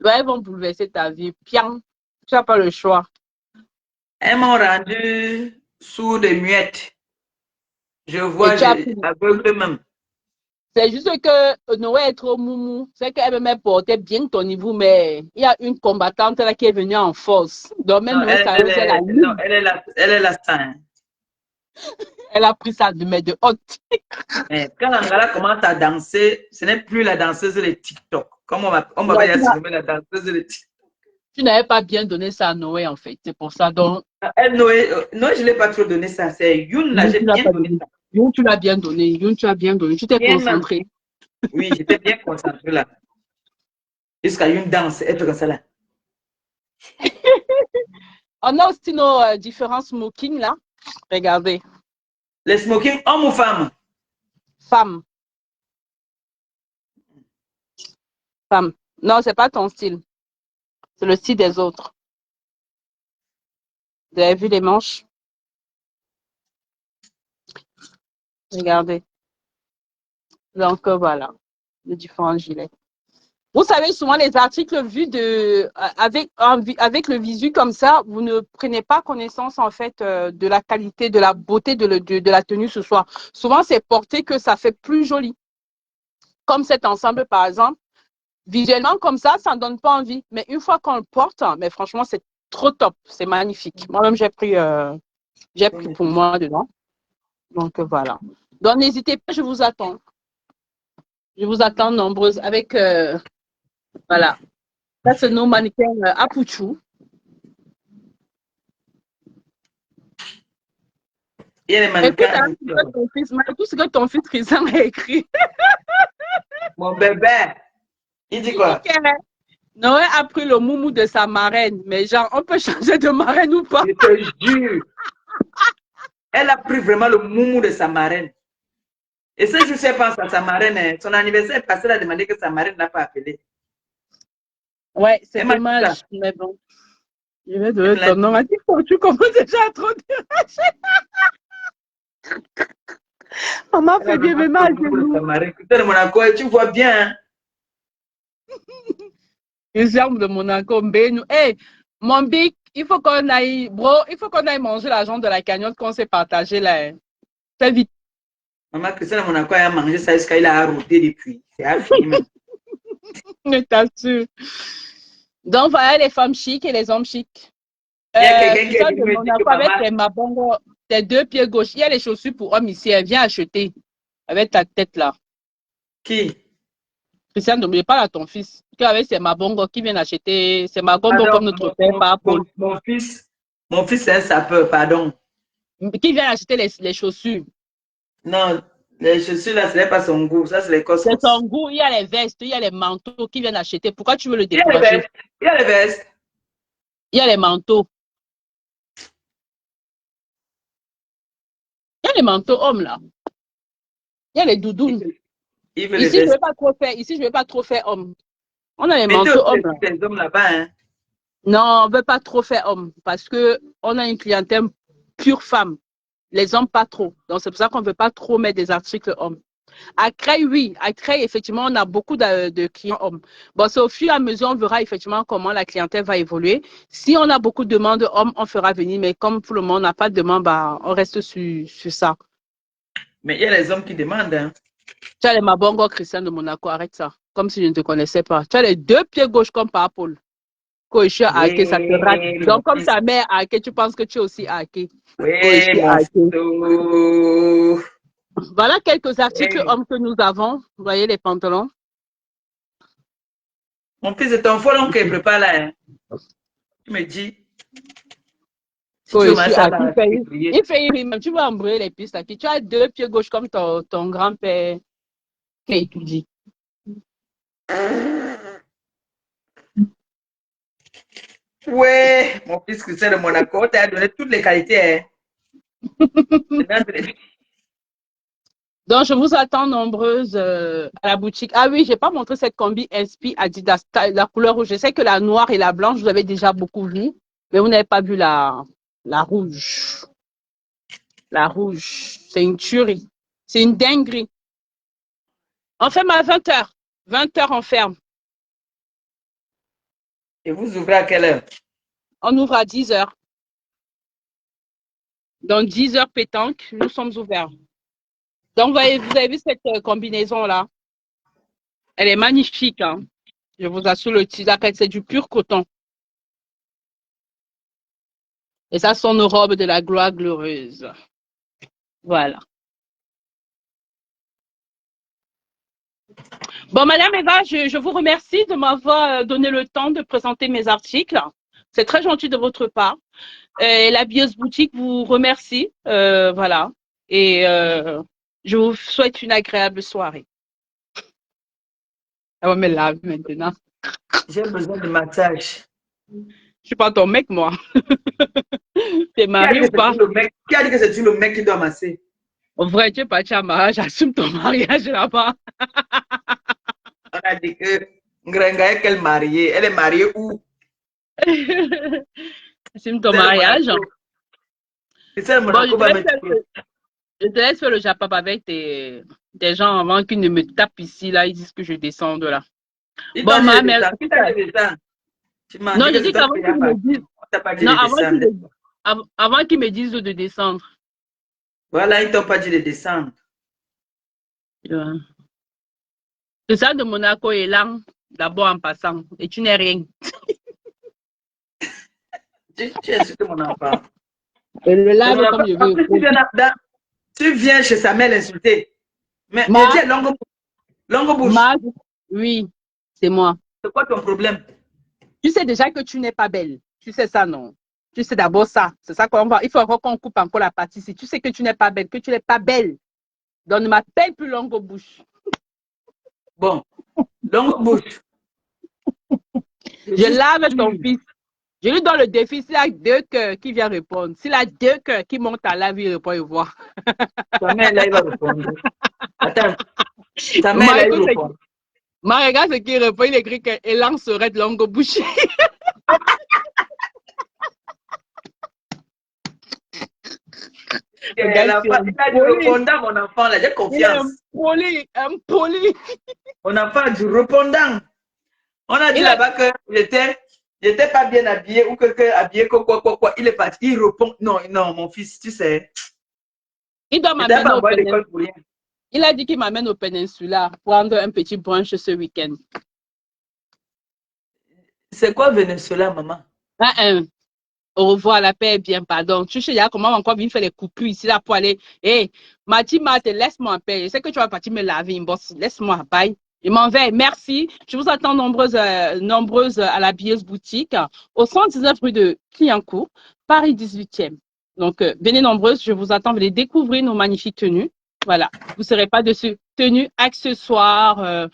elles vont bouleverser ta vie. Pian, tu n'as pas le choix. Elles m'ont rendu sourde et muette. Je vois, Et tu as pris. aveugle même. C'est juste que Noé est trop moumou. C'est qu'elle me portait bien ton niveau, mais il y a une combattante là qui est venue en force. Donc même Non, Noé sérieuse, elle a non, lu. elle est la sainte. Elle a pris ça de haute. Mais quand Angala commence à danser, ce n'est plus la danseuse de TikTok. Comme on Non, m'avait surnommé la danseuse de TikTok. tu n'avais pas bien donné ça à Noé, en fait. C'est pour ça. Donc, Elle, Noé, Noé, je ne l'ai pas trop donné ça. C'est Youn, là, Youn, j'ai tu l'as bien pas donné donné. ça. Youn, tu l'as bien donné. Youn, tu as bien donné. Tu t'es Bien même. concentré. Oui, j'étais bien concentrée là. Jusqu'à une danse, être comme ça là. On a aussi nos différents smoking là. Regardez. Les smoking, homme ou femme? Femme. Femme. Non, c'est pas ton style. C'est le style des autres. Vous avez vu les manches? Regardez. Donc, voilà. Les différents gilets. Vous savez, souvent, les articles vus avec le visu comme ça, vous ne prenez pas connaissance, en fait, de la qualité, de la beauté de la tenue ce soir. Souvent, c'est porté que ça fait plus joli. Comme cet ensemble, par exemple. Visuellement, comme ça ne donne pas envie. Mais une fois qu'on le porte, mais franchement, c'est trop top. C'est magnifique. Moi-même, j'ai pris pour moi dedans. Donc, voilà. Donc, n'hésitez pas, je vous attends. Je vous attends nombreuses avec, voilà. Ça, c'est nos mannequins à Pouchou. Il y a les Écoute, mannequins. hein, tout ce que ton fils Christian a écrit. Mon bébé, il dit Il dit quoi? que Noé a pris le moumou de sa marraine. Mais genre, on peut changer de marraine ou pas? Je te jure. Elle a pris vraiment le moumou de sa marraine. Et ce jour, je pense à sa marraine. Son anniversaire est passé, elle a demandé que sa marraine n'a pas appelé. Ouais, c'est Elle m'a dit ça. dommage. Mais bon, je vais Elle donner me l'a ton nom. dit. Elle dit, tu commences déjà à trop déranger. Maman Elle a fait bien, vraiment mais pris à le moumou de sa genoux. marraine. Écoutez, le Monaco, tu vois bien. Hein? Une germe de Monaco, nous. Hey, mon big, il faut qu'on aille, bro, il faut qu'on aille manger l'argent de la cagnotte qu'on s'est partagé là. Hein. Fais vite. Maman Christiane Monaco a mangé ça jusqu'à il a arrêté depuis. C'est fini même. Je t'assure. Donc, voilà les femmes chics et les hommes chics. Il y a quelqu'un qui est Christiane venu de me dire que Monaco avec maman, tes mabongos, tes deux pieds gauche. Il y a les chaussures pour hommes ici. Elle vient acheter avec ta tête là. qui? Christiane de Monaco, parle à ton fils. Qui avec ses mabongos qui viennent acheter ses mabongos Pardon, comme notre père par Paul. mon fils c'est un sapeur, pardon. Qui vient acheter les chaussures. Non, les chaussures là, ce n'est pas son goût. Ça, c'est les C'est son couscous. goût. Il y a les vestes, il y a les manteaux qui viennent acheter. Pourquoi tu veux le Il y a les décourager? vestes. Il y a les vestes. Il y a les manteaux. Il y a les manteaux hommes là. Il y a les doudounes. Il veut les Ici, je ne vestes. vais pas trop faire. Ici, je ne vais pas trop faire homme. On a les Mettez manteaux aussi hommes les là. trucs des hommes là-bas. Hein. Non, on ne veut pas trop faire homme parce qu'on a une clientèle pure femme. Les hommes, pas trop. Donc, c'est pour ça qu'on ne veut pas trop mettre des articles hommes. À Creil, oui. À Creil, effectivement, on a beaucoup de clients hommes. Bon, c'est au fur et à mesure, on verra effectivement comment la clientèle va évoluer. Si on a beaucoup de demandes hommes, on fera venir. Mais comme pour le moment, on n'a pas de demande, bah, on reste sur ça. Mais il y a les hommes qui demandent. Hein. Tu as les Mabongo Christian de Monaco, arrête ça. Comme si je ne te connaissais pas. Tu as les deux pieds gauche comme par Paul. Coiché hacké, ça te rate. Oui, mon Donc, comme fils. ta mère hacké, tu penses que tu es aussi hacké. Oui, Coiché mon hacké. fils. Voilà quelques articles Oui. hommes que nous avons. Vous voyez les pantalons. Mon fils, c'est ton folon qui prépare là. Hein. Tu me dis, si tu veux Coiché ça hacké. va briller. Il fait rime. Tu vas embrouiller les pistes. Là. Tu as deux pieds gauche comme ton grand-père qui étudie. Ouais, mon fils Christian de Monaco, tu as donné toutes les qualités. Hein. Donc, je vous attends nombreuses à la boutique. Ah oui, je n'ai pas montré cette combi SP Adidas, la couleur rouge. Je sais que la noire et la blanche, vous avez déjà beaucoup vu, mais vous n'avez pas vu la rouge. La rouge, c'est une tuerie. C'est une dinguerie. On ferme à 20h. 20h, on ferme. Et vous ouvrez à quelle heure? On ouvre à 10h. Dans 10 heures pétanque, nous sommes ouverts. Donc, vous avez vu cette combinaison-là? Elle est magnifique, hein. Je vous assure, le tissu, c'est du pur coton. Et ça, sont nos robes de la gloire glorieuse. Voilà. Bon, Madame Eva, je vous remercie de m'avoir donné le temps de présenter mes articles. C'est très gentil de votre part. La Bieuse Boutique vous remercie. Voilà. Et je vous souhaite une agréable soirée. Elle va me laver maintenant. J'ai besoin de massage. Je suis pas ton mec, moi. T'es marié ou pas? Qui a dit que c'est le mec qui doit masser? En vrai, tu es parti à mariage, assume ton mariage là-bas. On a dit que Ngrenga est qu'elle mariée. Elle est mariée où? Assume ton mariage. C'est Bon, je te laisse faire le Japon avec des gens avant qu'ils ne me tapent ici. Là, ils disent que je descende là. Bon, ma mère. Non, je dis qu'avant qu'ils me disent. Non, avant qu'ils me disent de descendre. Voilà, ils t'ont pas dit de descendre. Yeah. C'est ça de Monaco et là, d'abord en passant. Et tu n'es rien. Tu insultes mon enfant. Et le lave comme je veux. Tu viens chez sa mère l'insulter. Mais dis longue bouche. Oui, c'est moi. C'est quoi ton problème? Tu sais déjà que tu n'es pas belle. Tu sais ça, non? Tu sais d'abord ça. C'est ça qu'on va. Il faut encore qu'on coupe encore la partie ici. Tu sais que tu n'es pas belle, que tu n'es pas belle. Donc ne m'appelle plus longue bouche. Bon, longue bouche. Je lave ton fils. Je lui donne le défi. S'il a 2 cœurs, qui vient répondre. S'il a 2 cœurs, qui monte à la vie, il répond et voit. Ta mère, là, il va répondre. Attends. Ta mère, là, il va répondre. Regarde ce qu'il répond. Il écrit qu'Elan serait de longue bouche. Il a dit répondant, mon enfant, là, j'ai confiance. Un poli. Mon enfant a dit répondant. On a dit là-bas que j'étais pas bien habillé ou que habillé quoi. Il est parti, il répond. Non, mon fils, tu sais. Il doit m'amener au Peninsula. Il a dit qu'il m'amène au Peninsula prendre un petit brunch ce week-end. C'est quoi Venezuela, maman? Au revoir, la paix est bien, pardon. Tu sais, il y a comment encore venir faire les coupures ici là pour aller. Hé, Marthe, laisse-moi en paix. Je sais que tu vas partir me laver une bosse. Laisse-moi, bye. Je m'en vais. Merci. Je vous attends nombreuses à la Bieuse Boutique au 119 rue de Clignancourt, Paris 18e. Donc, venez nombreuses. Je vous attends. Venez découvrir nos magnifiques tenues. Voilà. Vous ne serez pas dessus. Tenues, accessoires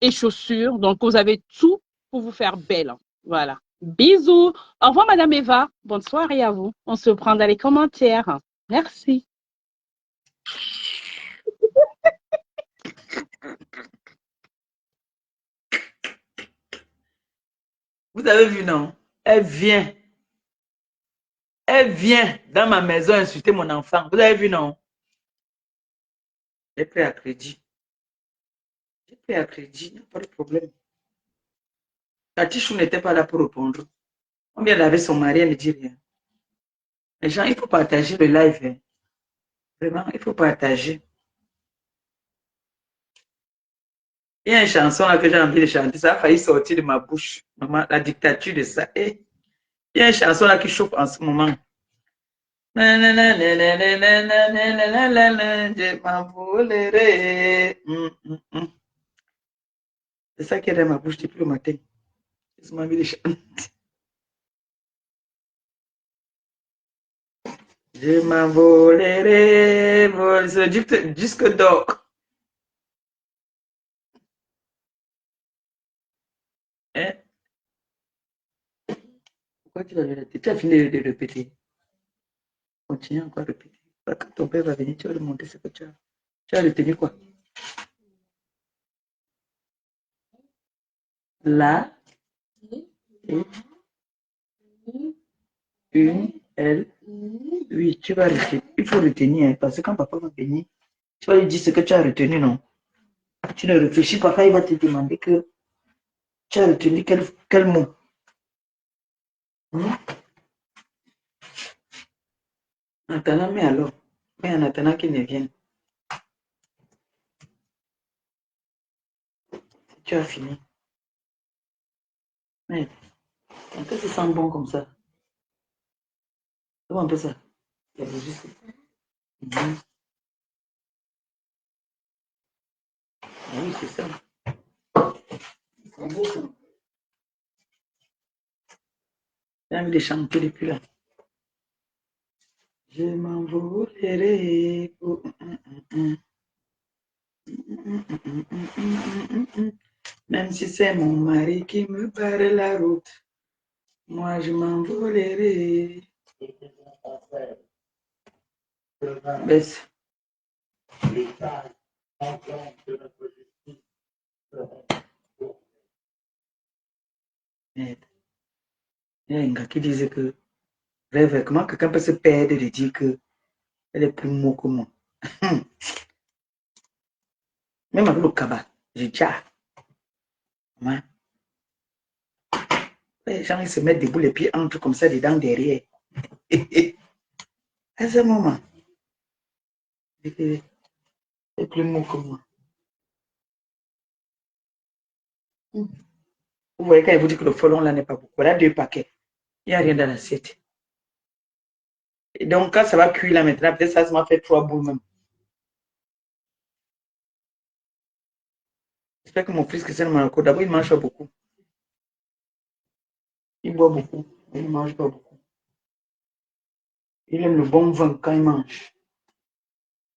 et chaussures. Donc, vous avez tout pour vous faire belle. Voilà. Bisous. Au revoir, Madame Eva. Bonne soirée à vous. On se prend dans les commentaires. Merci. Vous avez vu, non? Elle vient dans ma maison insulter mon enfant. Vous avez vu, non? J'ai pris à crédit. Pas de problème. La Tichou n'était pas là pour répondre. Combien elle avait son mari, elle ne dit rien. Les gens, il faut partager le live. Hein. Vraiment, il faut partager. Il y a une chanson là que j'ai envie de chanter, ça a failli sortir de ma bouche. Maman, la dictature de ça. Et il y a une chanson là qui chauffe en ce moment. Je m'envolerai. C'est ça qui est dans ma bouche depuis le matin. J'ai envie de chanter. Je m'envolerai, jusque d'or. Hein? Pourquoi tu as fini de répéter? Continue encore à répéter. Quand ton père va venir, tu vas lui montrer ce que tu as retenu quoi? La, une, L. Oui, tu vas retenir. Il faut retenir, hein, parce que quand papa va venir, tu vas lui dire ce que tu as retenu, non? Tu ne réfléchis pas, il va te demander que tu as retenu quel mot. En attendant, mais alors, mais en attendant qu'il ne vienne, tu as fini. Mais, en fait, ça sent bon comme ça. Comment un peu ça? Il y a juste... Ah oui, c'est ça. C'est beau, ça. J'ai envie de chanter depuis là. Je m'envolerai pour... Même si c'est mon mari qui me barre la route, moi je m'envolerai. Baisse. Il y a un gars qui disait que comment quelqu'un peut se perdre de dire qu'elle est plus mou que moi. Même avec le cabas, j'ai déjà. Ouais. Les gens ils se mettent debout, les pieds entrent comme ça dedans derrière. À ce moment, elle est plus mou que moi. Vous voyez, quand elle vous dit que le folon là n'est pas beaucoup, elle a 2 paquets. Il n'y a rien dans l'assiette. Et donc, quand ça va cuire là maintenant, peut-être ça m'a fait 3 boules même. J'espère que mon fils Christian Monaco, d'abord, il mange pas beaucoup. Il boit beaucoup, mais il ne mange pas beaucoup. Il aime le bon vin quand il mange.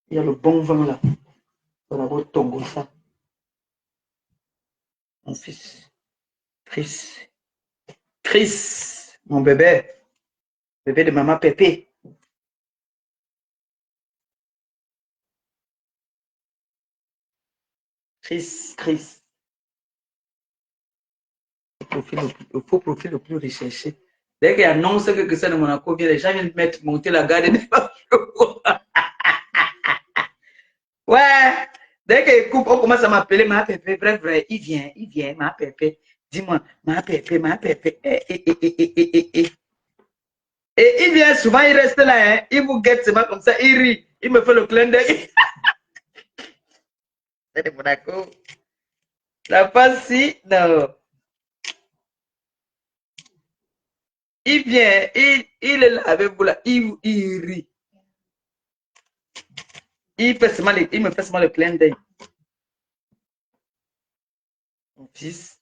Il y a le bon vin là. Il faut d'abord tomber ça. Mon fils. Chris. Chris, mon bébé. Bébé de maman Pépé. Chris. Le faux profil le plus recherché. Dès qu'il annonce que Christian de Monaco vient, les gens viennent monter la garde de Ouais. Dès qu'il coupe, on commence à m'appeler ma Pépé. Vrai. Il vient, ma Pépé. Dis-moi, ma Pépé. Et il vient souvent, il reste là, hein. Il vous guette seulement comme ça, il rit. Il me fait le clin d'œil. C'est de Monaco. La passe-ci, non. Il vient, il est là avec vous là, il rit. Il me fait seulement le clin d'œil. Mon fils,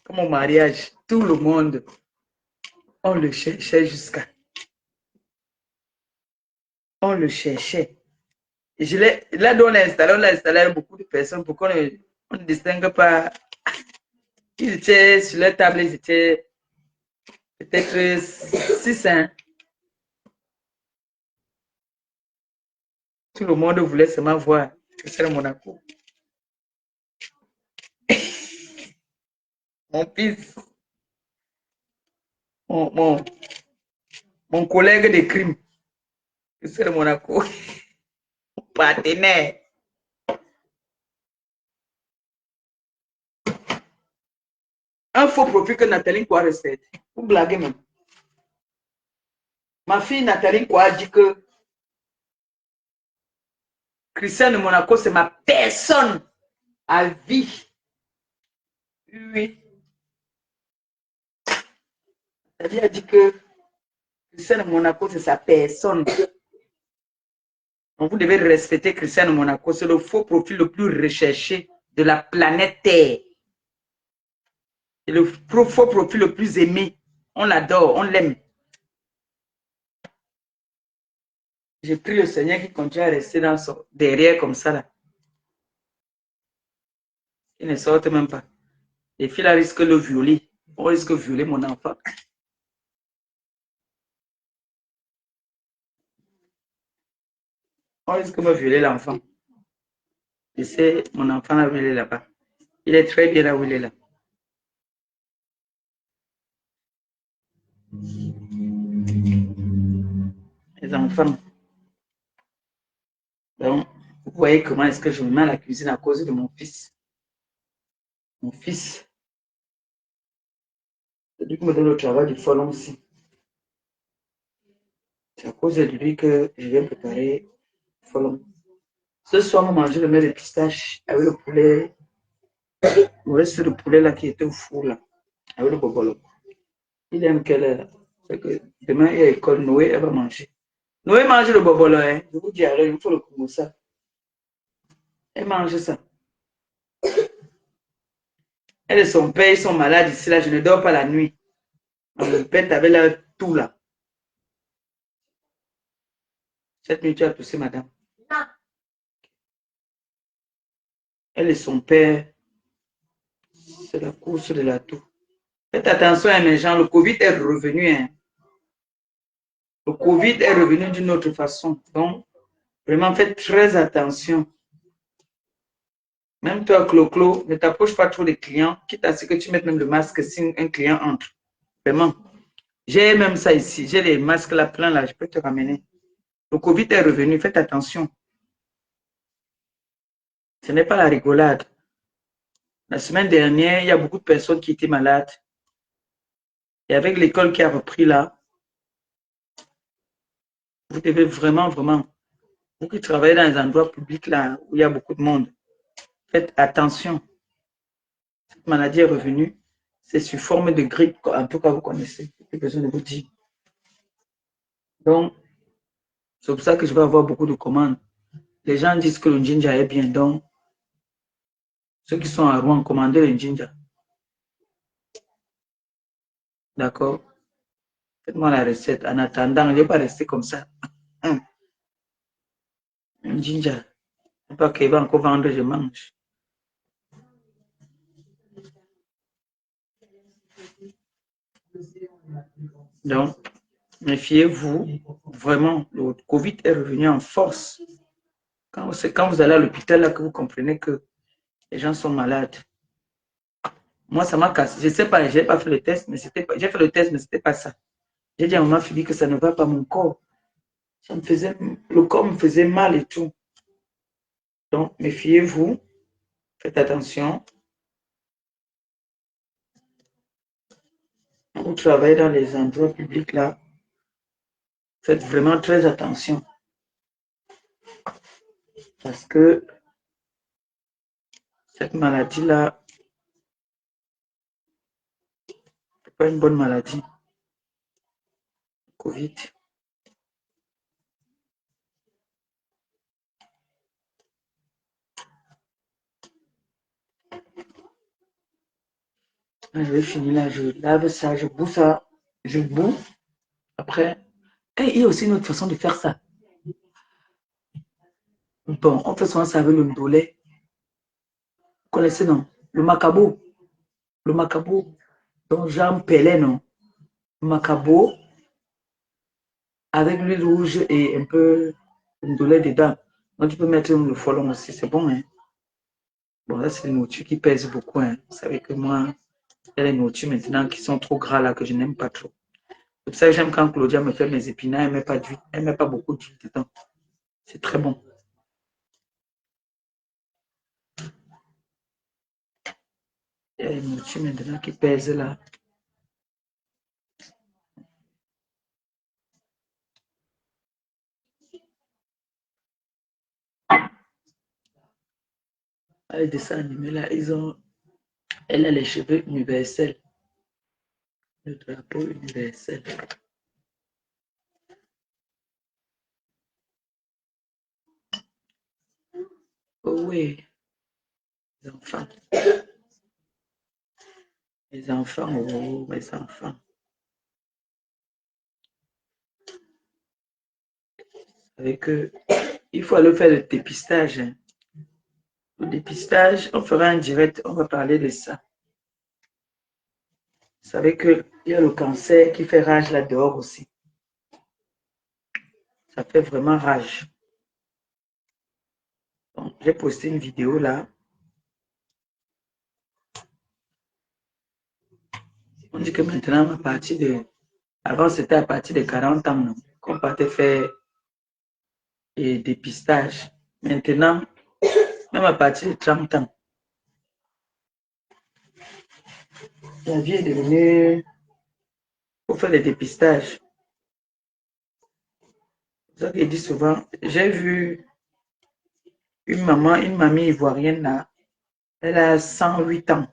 comme au mariage, tout le monde, on le cherchait jusqu'à. On le cherchait. Et là où on l'a installé avec beaucoup de personnes pour qu'on ne distingue pas. Ils étaient sur la table, ils étaient peut-être 6. Hein. Tout le monde voulait seulement voir que c'est Monaco. Mon fils, mon collègue de crime, que c'est Monaco, mon partenaire. Un faux profil que Nathalie Kwa respecte. Vous blaguez même. Ma fille Nathalie Kwa a dit que Christian de Monaco, c'est ma personne à vie. Oui. Elle a dit que Christian de Monaco, c'est sa personne. Donc, vous devez respecter Christian de Monaco. C'est le faux profil le plus recherché de la planète Terre. Et le faux profil le plus aimé. On l'adore, on l'aime. J'ai pris le Seigneur qui continue à rester dans son derrière comme ça là. Il ne sortent même pas. Les filles là risquent de le violer. On risque de violer mon enfant. On risque de me violer l'enfant. Je sais, mon enfant là où il est là-bas. Il est très bien là où il est là. Les enfants. Donc, vous voyez comment est-ce que je me mets à la cuisine à cause de mon fils. Mon fils. C'est lui qui me donne le travail du folon aussi. C'est à cause de lui que je vais préparer folon. Ce soir, on mangeait le mets de pistache avec le poulet. Le reste du poulet là qui était au four là, avec le bobolo. Il aime quelle heure? C'est que demain, il y a école, Noé, elle va manger. Noé mange le bobolo, hein. Je vous dis, il faut le comme ça. Elle mange ça. Elle et son père, ils sont malades ici là, je ne dors pas la nuit. Mon père avait là tout là. Cette nuit, tu as toussé, madame. Non. Elle et son père, c'est la course de la toux. Faites attention, hein, mes gens, le Covid est revenu. Hein. Le Covid est revenu d'une autre façon. Donc, vraiment, faites très attention. Même toi, Clo-Clo, ne t'approche pas trop des clients, quitte à ce que tu mettes même le masque si un client entre. Vraiment. J'ai même ça ici. J'ai les masques là plein là, je peux te ramener. Le Covid est revenu, faites attention. Ce n'est pas la rigolade. La semaine dernière, il y a beaucoup de personnes qui étaient malades. Et avec l'école qui a repris là, vous devez vraiment, vraiment, vous qui travaillez dans les endroits publics là où il y a beaucoup de monde, faites attention. Cette maladie est revenue. C'est sous forme de grippe, en tout cas vous connaissez. Je n'ai plus besoin de vous dire. Donc, c'est pour ça que je vais avoir beaucoup de commandes. Les gens disent que le ginger est bien. Donc, ceux qui sont à Rouen, commandez le ginger. D'accord? Faites-moi la recette. En attendant, je ne vais pas rester comme ça. Un ginger. Je ne sais pas qu'il va encore vendre, je mange. Donc, méfiez-vous. Vraiment, le Covid est revenu en force. Quand vous allez à l'hôpital, là que vous comprenez que les gens sont malades. Moi, ça m'a cassé. Je ne sais pas, je n'ai pas fait le test, mais c'était pas. J'ai fait le test, mais ce n'était pas ça. J'ai dit à ma fille que ça ne va pas mon corps. Ça me faisait, le corps me faisait mal et tout. Donc, méfiez-vous. Faites attention. Vous travaillez dans les endroits publics là. Faites vraiment très attention. Parce que cette maladie-là, c'est pas une bonne maladie. Covid. Je vais finir là, je lave ça, je boue ça, je boue. Après, et il y a aussi une autre façon de faire ça. Bon, on fait souvent ça avec le ndolé. Vous connaissez, non? Le macabo. Le macabo. Donc, Jean Pellet, non? Le macabo avec l'huile rouge et un peu de ndolé dedans. Donc, tu peux mettre le folon aussi, c'est bon, hein? Bon, là, c'est les nourritures qui pèsent beaucoup, hein. Vous savez que moi, il y a les nourritures maintenant qui sont trop gras là, que je n'aime pas trop. C'est pour ça que j'aime quand Claudia me fait mes épinards, elle ne met pas d'huile, elle met pas beaucoup d'huile dedans. C'est très bon. Il y a les nourritures maintenant qui pèsent là. Les dessins animés là, elle a les cheveux universels. Le drapeau universel. Oh oui, les enfants. Les enfants, oh, mes enfants. Avec eux, il faut aller faire le dépistage. Hein. Le dépistage, on fera un direct, on va parler de ça. Vous savez qu'il y a le cancer qui fait rage là dehors aussi. Ça fait vraiment rage. J'ai posté une vidéo là. On dit que maintenant, à partir de... Avant, c'était à partir de 40 ans, non, qu'on partait faire des dépistages. Maintenant, même à partir de 30 ans, la vie est devenue... Il faut faire des dépistages. C'est ça qu'il dit souvent. J'ai vu une mamie ivoirienne là, elle a 108 ans.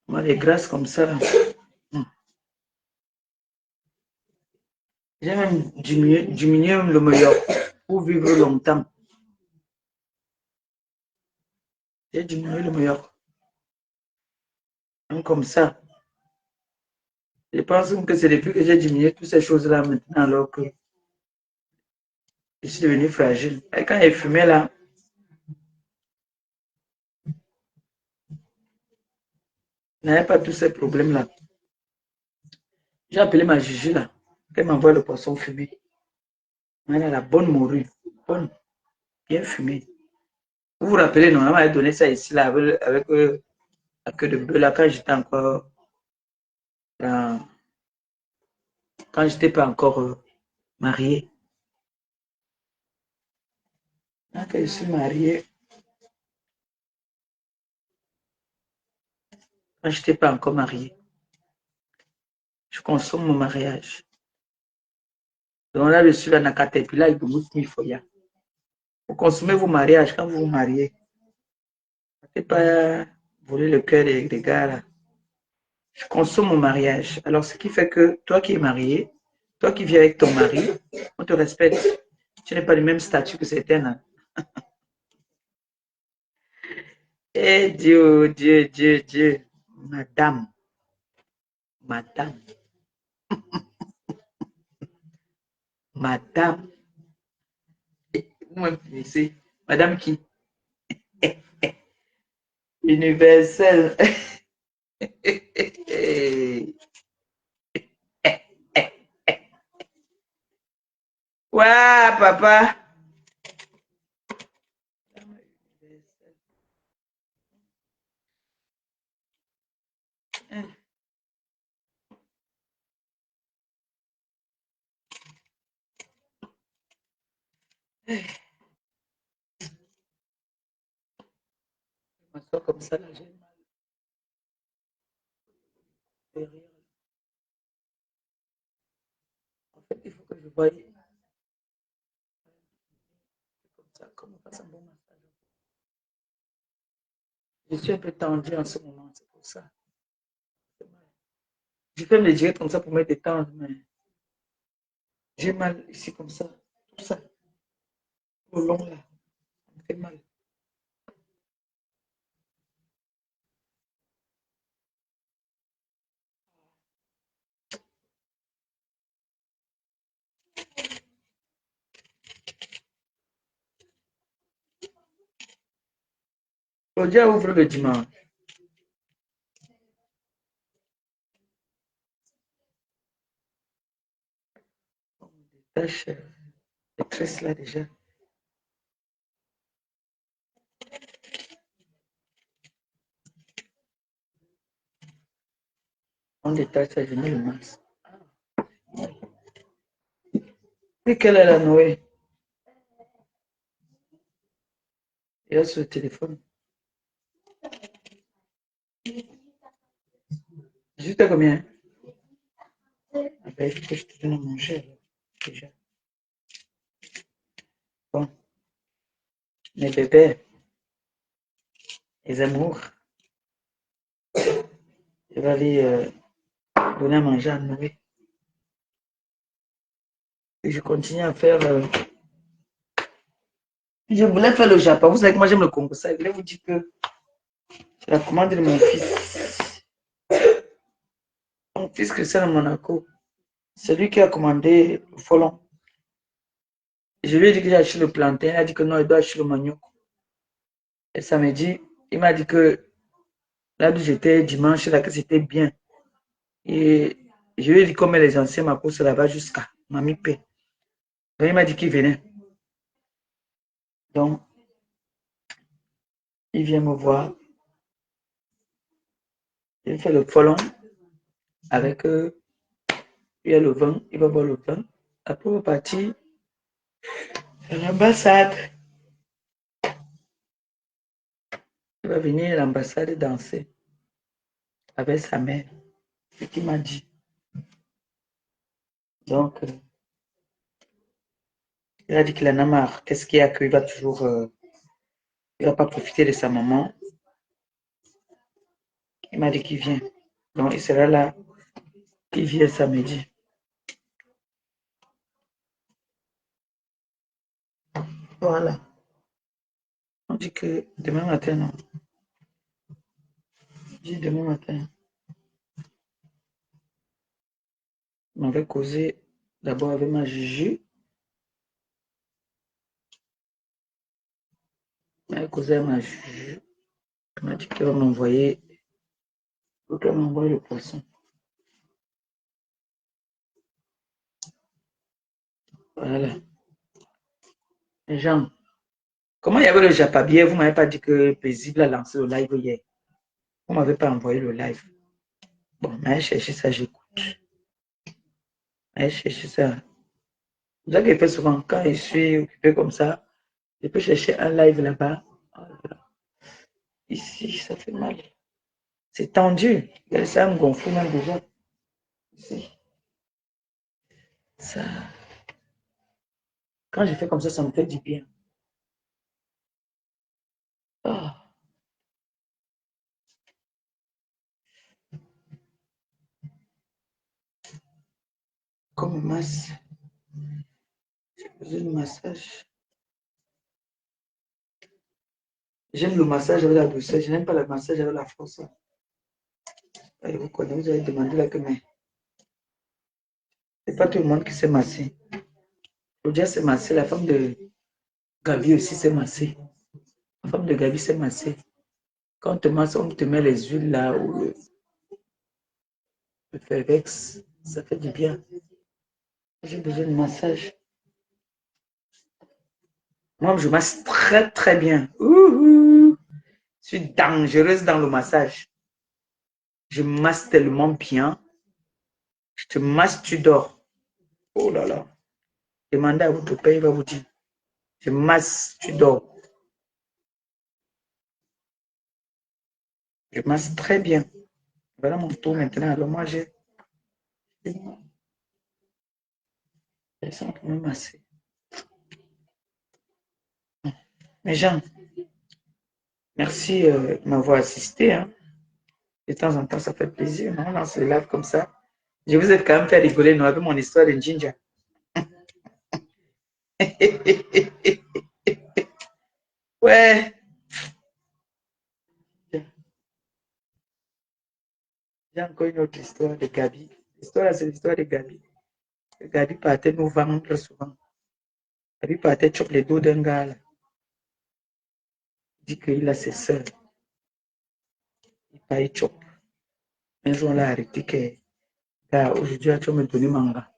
Moi, les grâces comme ça, là. J'ai même diminué le meilleur pour vivre longtemps. J'ai diminué le meilleur. Donc, comme ça. Je pense que c'est depuis que j'ai diminué toutes ces choses-là maintenant, alors que je suis devenu fragile. Et quand il fumait là, je n'avais pas tous ces problèmes-là. J'ai appelé ma Gigi là, qu'elle m'envoie le poisson fumé. Elle a la bonne morue, bonne, bien fumée. Vous vous rappelez, non, elle m'avait donné ça ici là, avec la queue de bœuf là, quand j'étais encore dans, quand j'étais pas encore mariée. Quand je suis mariée, quand j'étais pas encore mariée, je consomme mon mariage. Donc là, je suis là dans la puis là, il vous dit foya. Vous consommez vos mariages quand vous vous mariez. Ne pas voler le cœur des gars là. Je consomme mon mariage. Alors, ce qui fait que toi qui es marié, toi qui vis avec ton mari, on te respecte. Tu n'es pas du même statut que certains là. Eh Dieu, Dieu, Dieu, Dieu. Madame, madame, madame. Vous me finissez. Madame qui? Universelle. Ouais, papa. Je m'assois comme ça là, j'ai mal derrière. En fait, il faut que je voie comme ça, comme on fasse un bon massage. Je suis un peu tendue en ce moment, c'est pour ça. Je fais me dire comme ça pour me détendre, mais j'ai mal ici comme ça, tout ça, au long là, ça me fait mal. Claudia ouvre le dimanche. On détache les tresses là déjà. On détache ça, je mets le masque. Et quelle est la Noé? Il y a sur le téléphone. Juste à combien? Ah ben, il faut que je te donne à manger alors, déjà. Bon, mes bébés, les amours, je vais aller donner à manger à Noé. Et je continue à faire. Je voulais faire le Japon. Vous savez que moi j'aime le Congo. Ça, je voulais vous dire que c'est la commande de mon fils. Mon fils Christian de Monaco. C'est lui qui a commandé le folon. Je lui ai dit que j'ai acheté le plantain. Il a dit que non, il doit acheter le manioc. Et samedi, il m'a dit que là où j'étais dimanche, là, que c'était bien. Et je lui ai dit qu'on met les anciens ma course là-bas jusqu'à Mamie P. Donc il m'a dit qu'il venait. Donc, il vient me voir. Il fait le folon avec il y a le vin. Il va boire le vin. Après, on va partir à l'ambassade. Il va venir à l'ambassade danser avec sa mère. C'est ce qu'il m'a dit. Donc, Il a dit qu'il en a marre. Qu'est-ce qu'il y a qu'il va toujours... il va pas profiter de sa maman. Il m'a dit qu'il vient. Donc, il sera là. Il vient samedi. Voilà. On dit que demain matin, non. On dit demain matin. On avait causé d'abord avec ma Juju. On avait causé avec ma Juju. Elle m'a dit qu'elle va m'envoyer. Il faut qu'elle m'envoie le poisson. Voilà. Les gens, comment il y avait le Japabier? Vous ne m'avez pas dit que Paisible a lancé le live hier. Vous ne m'avez pas envoyé le live. Bon, mais allez chercher ça, j'écoute. Allez chercher ça. C'est ça que je fais souvent quand je suis occupé comme ça. Je peux chercher un live là-bas. Ici, ça fait mal. C'est tendu. Ça me gonfle même déjà. Ici. Ça. Quand je fais comme ça me fait du bien. Oh. Comme masse. J'ai besoin de massage. J'aime le massage avec la douceur. Je n'aime pas le massage avec la force. Et vous connaissez, vous avez demandé là que mais. C'est pas tout le monde qui sait masser. Claudia s'est massée. La femme de Gabi aussi s'est massée. La femme de Gabi s'est massée. Quand on te masse, on te met les huiles là ou le Fervex. Ça fait du bien. J'ai besoin de massage. Moi, je masse très, très bien. Je suis dangereuse dans le massage. Je masse tellement bien. Je te masse, tu dors. Oh là là. Demandez à votre père, il va vous dire. Je masse, tu dors. Je masse très bien. Voilà mon tour maintenant. Alors moi, j'ai... Je sens quand même masser. Mais Jean, merci de m'avoir assisté. Hein. De temps en temps, ça fait plaisir. Non? On lance le live comme ça. Je vous ai quand même fait rigoler non, avec mon histoire de Ginger. Ouais. J'ai encore une autre histoire de Gabi. L'histoire, c'est l'histoire de Gabi. Gabi partait nous vendre souvent. Gabi partait choper les dos d'un gars. Là. Il dit qu'il a ses soeurs. Il part chope. Un jour, on l'a arrêté que, gars, aujourd'hui, tu vas me donner manga.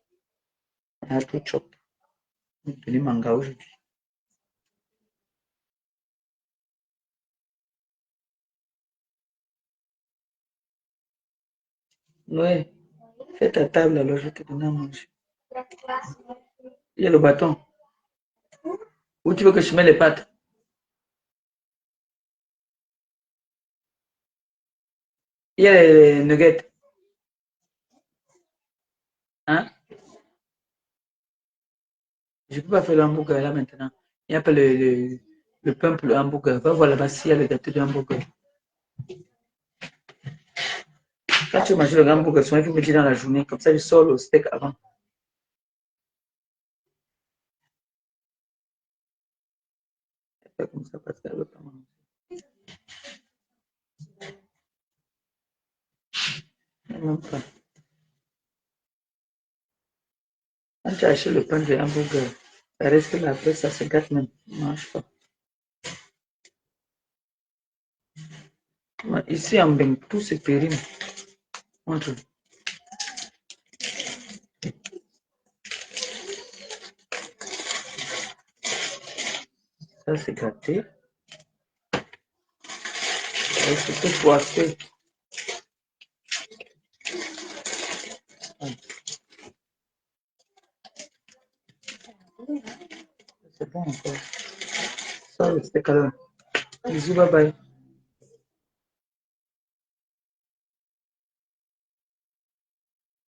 On a tout chope. On me donner manga aujourd'hui. Ouais. Fais ta table, alors je vais te donner à manger. Il y a le bâton. Où tu veux que je mette les pâtes? Il y a les nuggets. Hein? Je ne peux pas faire le hamburger là maintenant. Il n'y a pas le pain pour le hamburger. Va voir là-bas s'il y a le gâteau de hamburger. Quand tu manges le hamburger, souvent il faut me dire dans la journée. Comme ça, je sors le steak avant. Comme ça parce qu'elle veut pas manger. Même pas. Quand tu achètes le pain de hamburger, ça reste là, après ça se gâte même. Ne mange pas. Ici en Beng, tout se périme. Entre. Ça c'est gâté. Et c'est tout poissé. C'est bon encore. Ça, le steak alors. Bisous, bye bye.